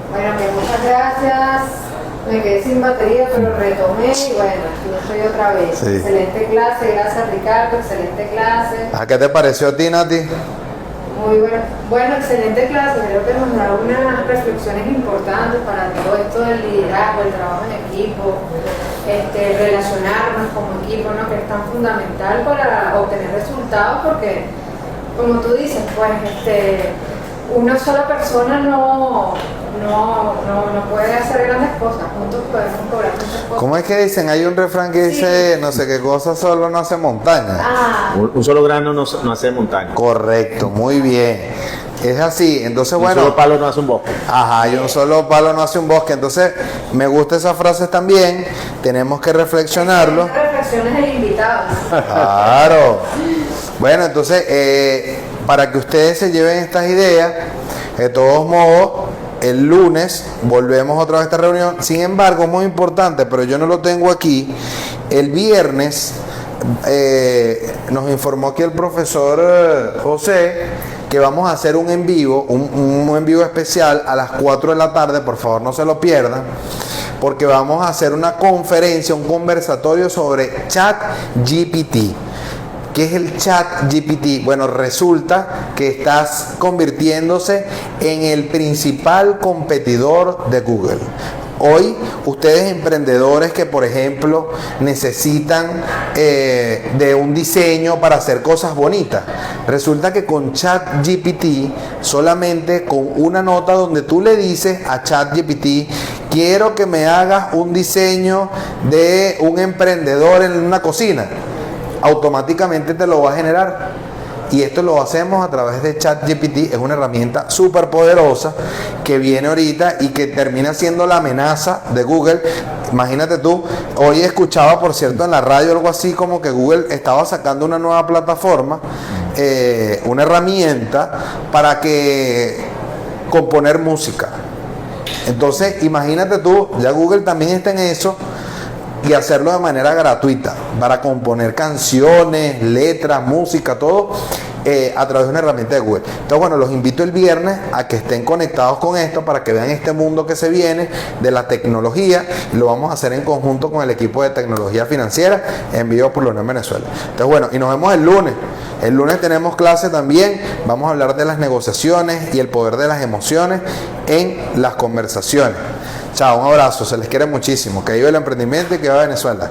Bueno, muchas gracias. Me quedé sin batería, pero retomé y bueno, aquí estoy otra vez. Sí. Excelente clase, gracias Ricardo, excelente clase. ¿Qué te pareció a ti, Nati? Muy bueno. Bueno, excelente clase. Creo que nos da unas reflexiones importantes para todo esto del liderazgo, el trabajo en equipo, relacionarnos como equipo, ¿no? Que es tan fundamental para obtener resultados, porque, como tú dices, pues, una sola persona no puede hacer grandes cosas. Juntos podemos lograr muchas cosas. ¿Cómo es que dicen? Hay un refrán que dice, no sé qué cosa solo no hace montaña. Un solo grano no hace montaña. Correcto, muy bien. Es así, entonces bueno. Un solo palo no hace un bosque. Y un solo palo no hace un bosque. Entonces, me gusta esa frase también. Tenemos que reflexionarlo. Esas reflexiones del invitado. Claro. Bueno, entonces, para que ustedes se lleven estas ideas, de todos modos, el lunes volvemos otra vez a esta reunión. Sin embargo, muy importante, pero yo no lo tengo aquí. El viernes nos informó aquí el profesor José que vamos a hacer un en vivo, un en vivo especial a las 4 de la tarde. Por favor, no se lo pierdan, porque vamos a hacer una conferencia, un conversatorio sobre ChatGPT. ¿Qué es el ChatGPT? Bueno, resulta que estás convirtiéndose en el principal competidor de Google. Hoy, ustedes emprendedores que, por ejemplo, necesitan de un diseño para hacer cosas bonitas, resulta que con ChatGPT, solamente con una nota donde tú le dices a ChatGPT, quiero que me hagas un diseño de un emprendedor en una cocina, automáticamente te lo va a generar. Y esto lo hacemos a través de ChatGPT. Es una herramienta súper poderosa que viene ahorita y que termina siendo la amenaza de Google. Imagínate tú, hoy escuchaba, por cierto, en la radio algo así como que Google estaba sacando una nueva plataforma, una herramienta para componer música. Entonces, imagínate tú, ya Google también está en eso, y hacerlo de manera gratuita para componer canciones, letras, música, todo a través de una herramienta de Google. Entonces, bueno, los invito el viernes a que estén conectados con esto para que vean este mundo que se viene de la tecnología. Lo vamos a hacer en conjunto con el equipo de tecnología financiera en vivo por la UNEM Venezuela. Entonces, bueno, y nos vemos el lunes. El lunes tenemos clase también. Vamos a hablar de las negociaciones y el poder de las emociones en las conversaciones. Chao, un abrazo, se les quiere muchísimo. Que viva el emprendimiento y que viva Venezuela.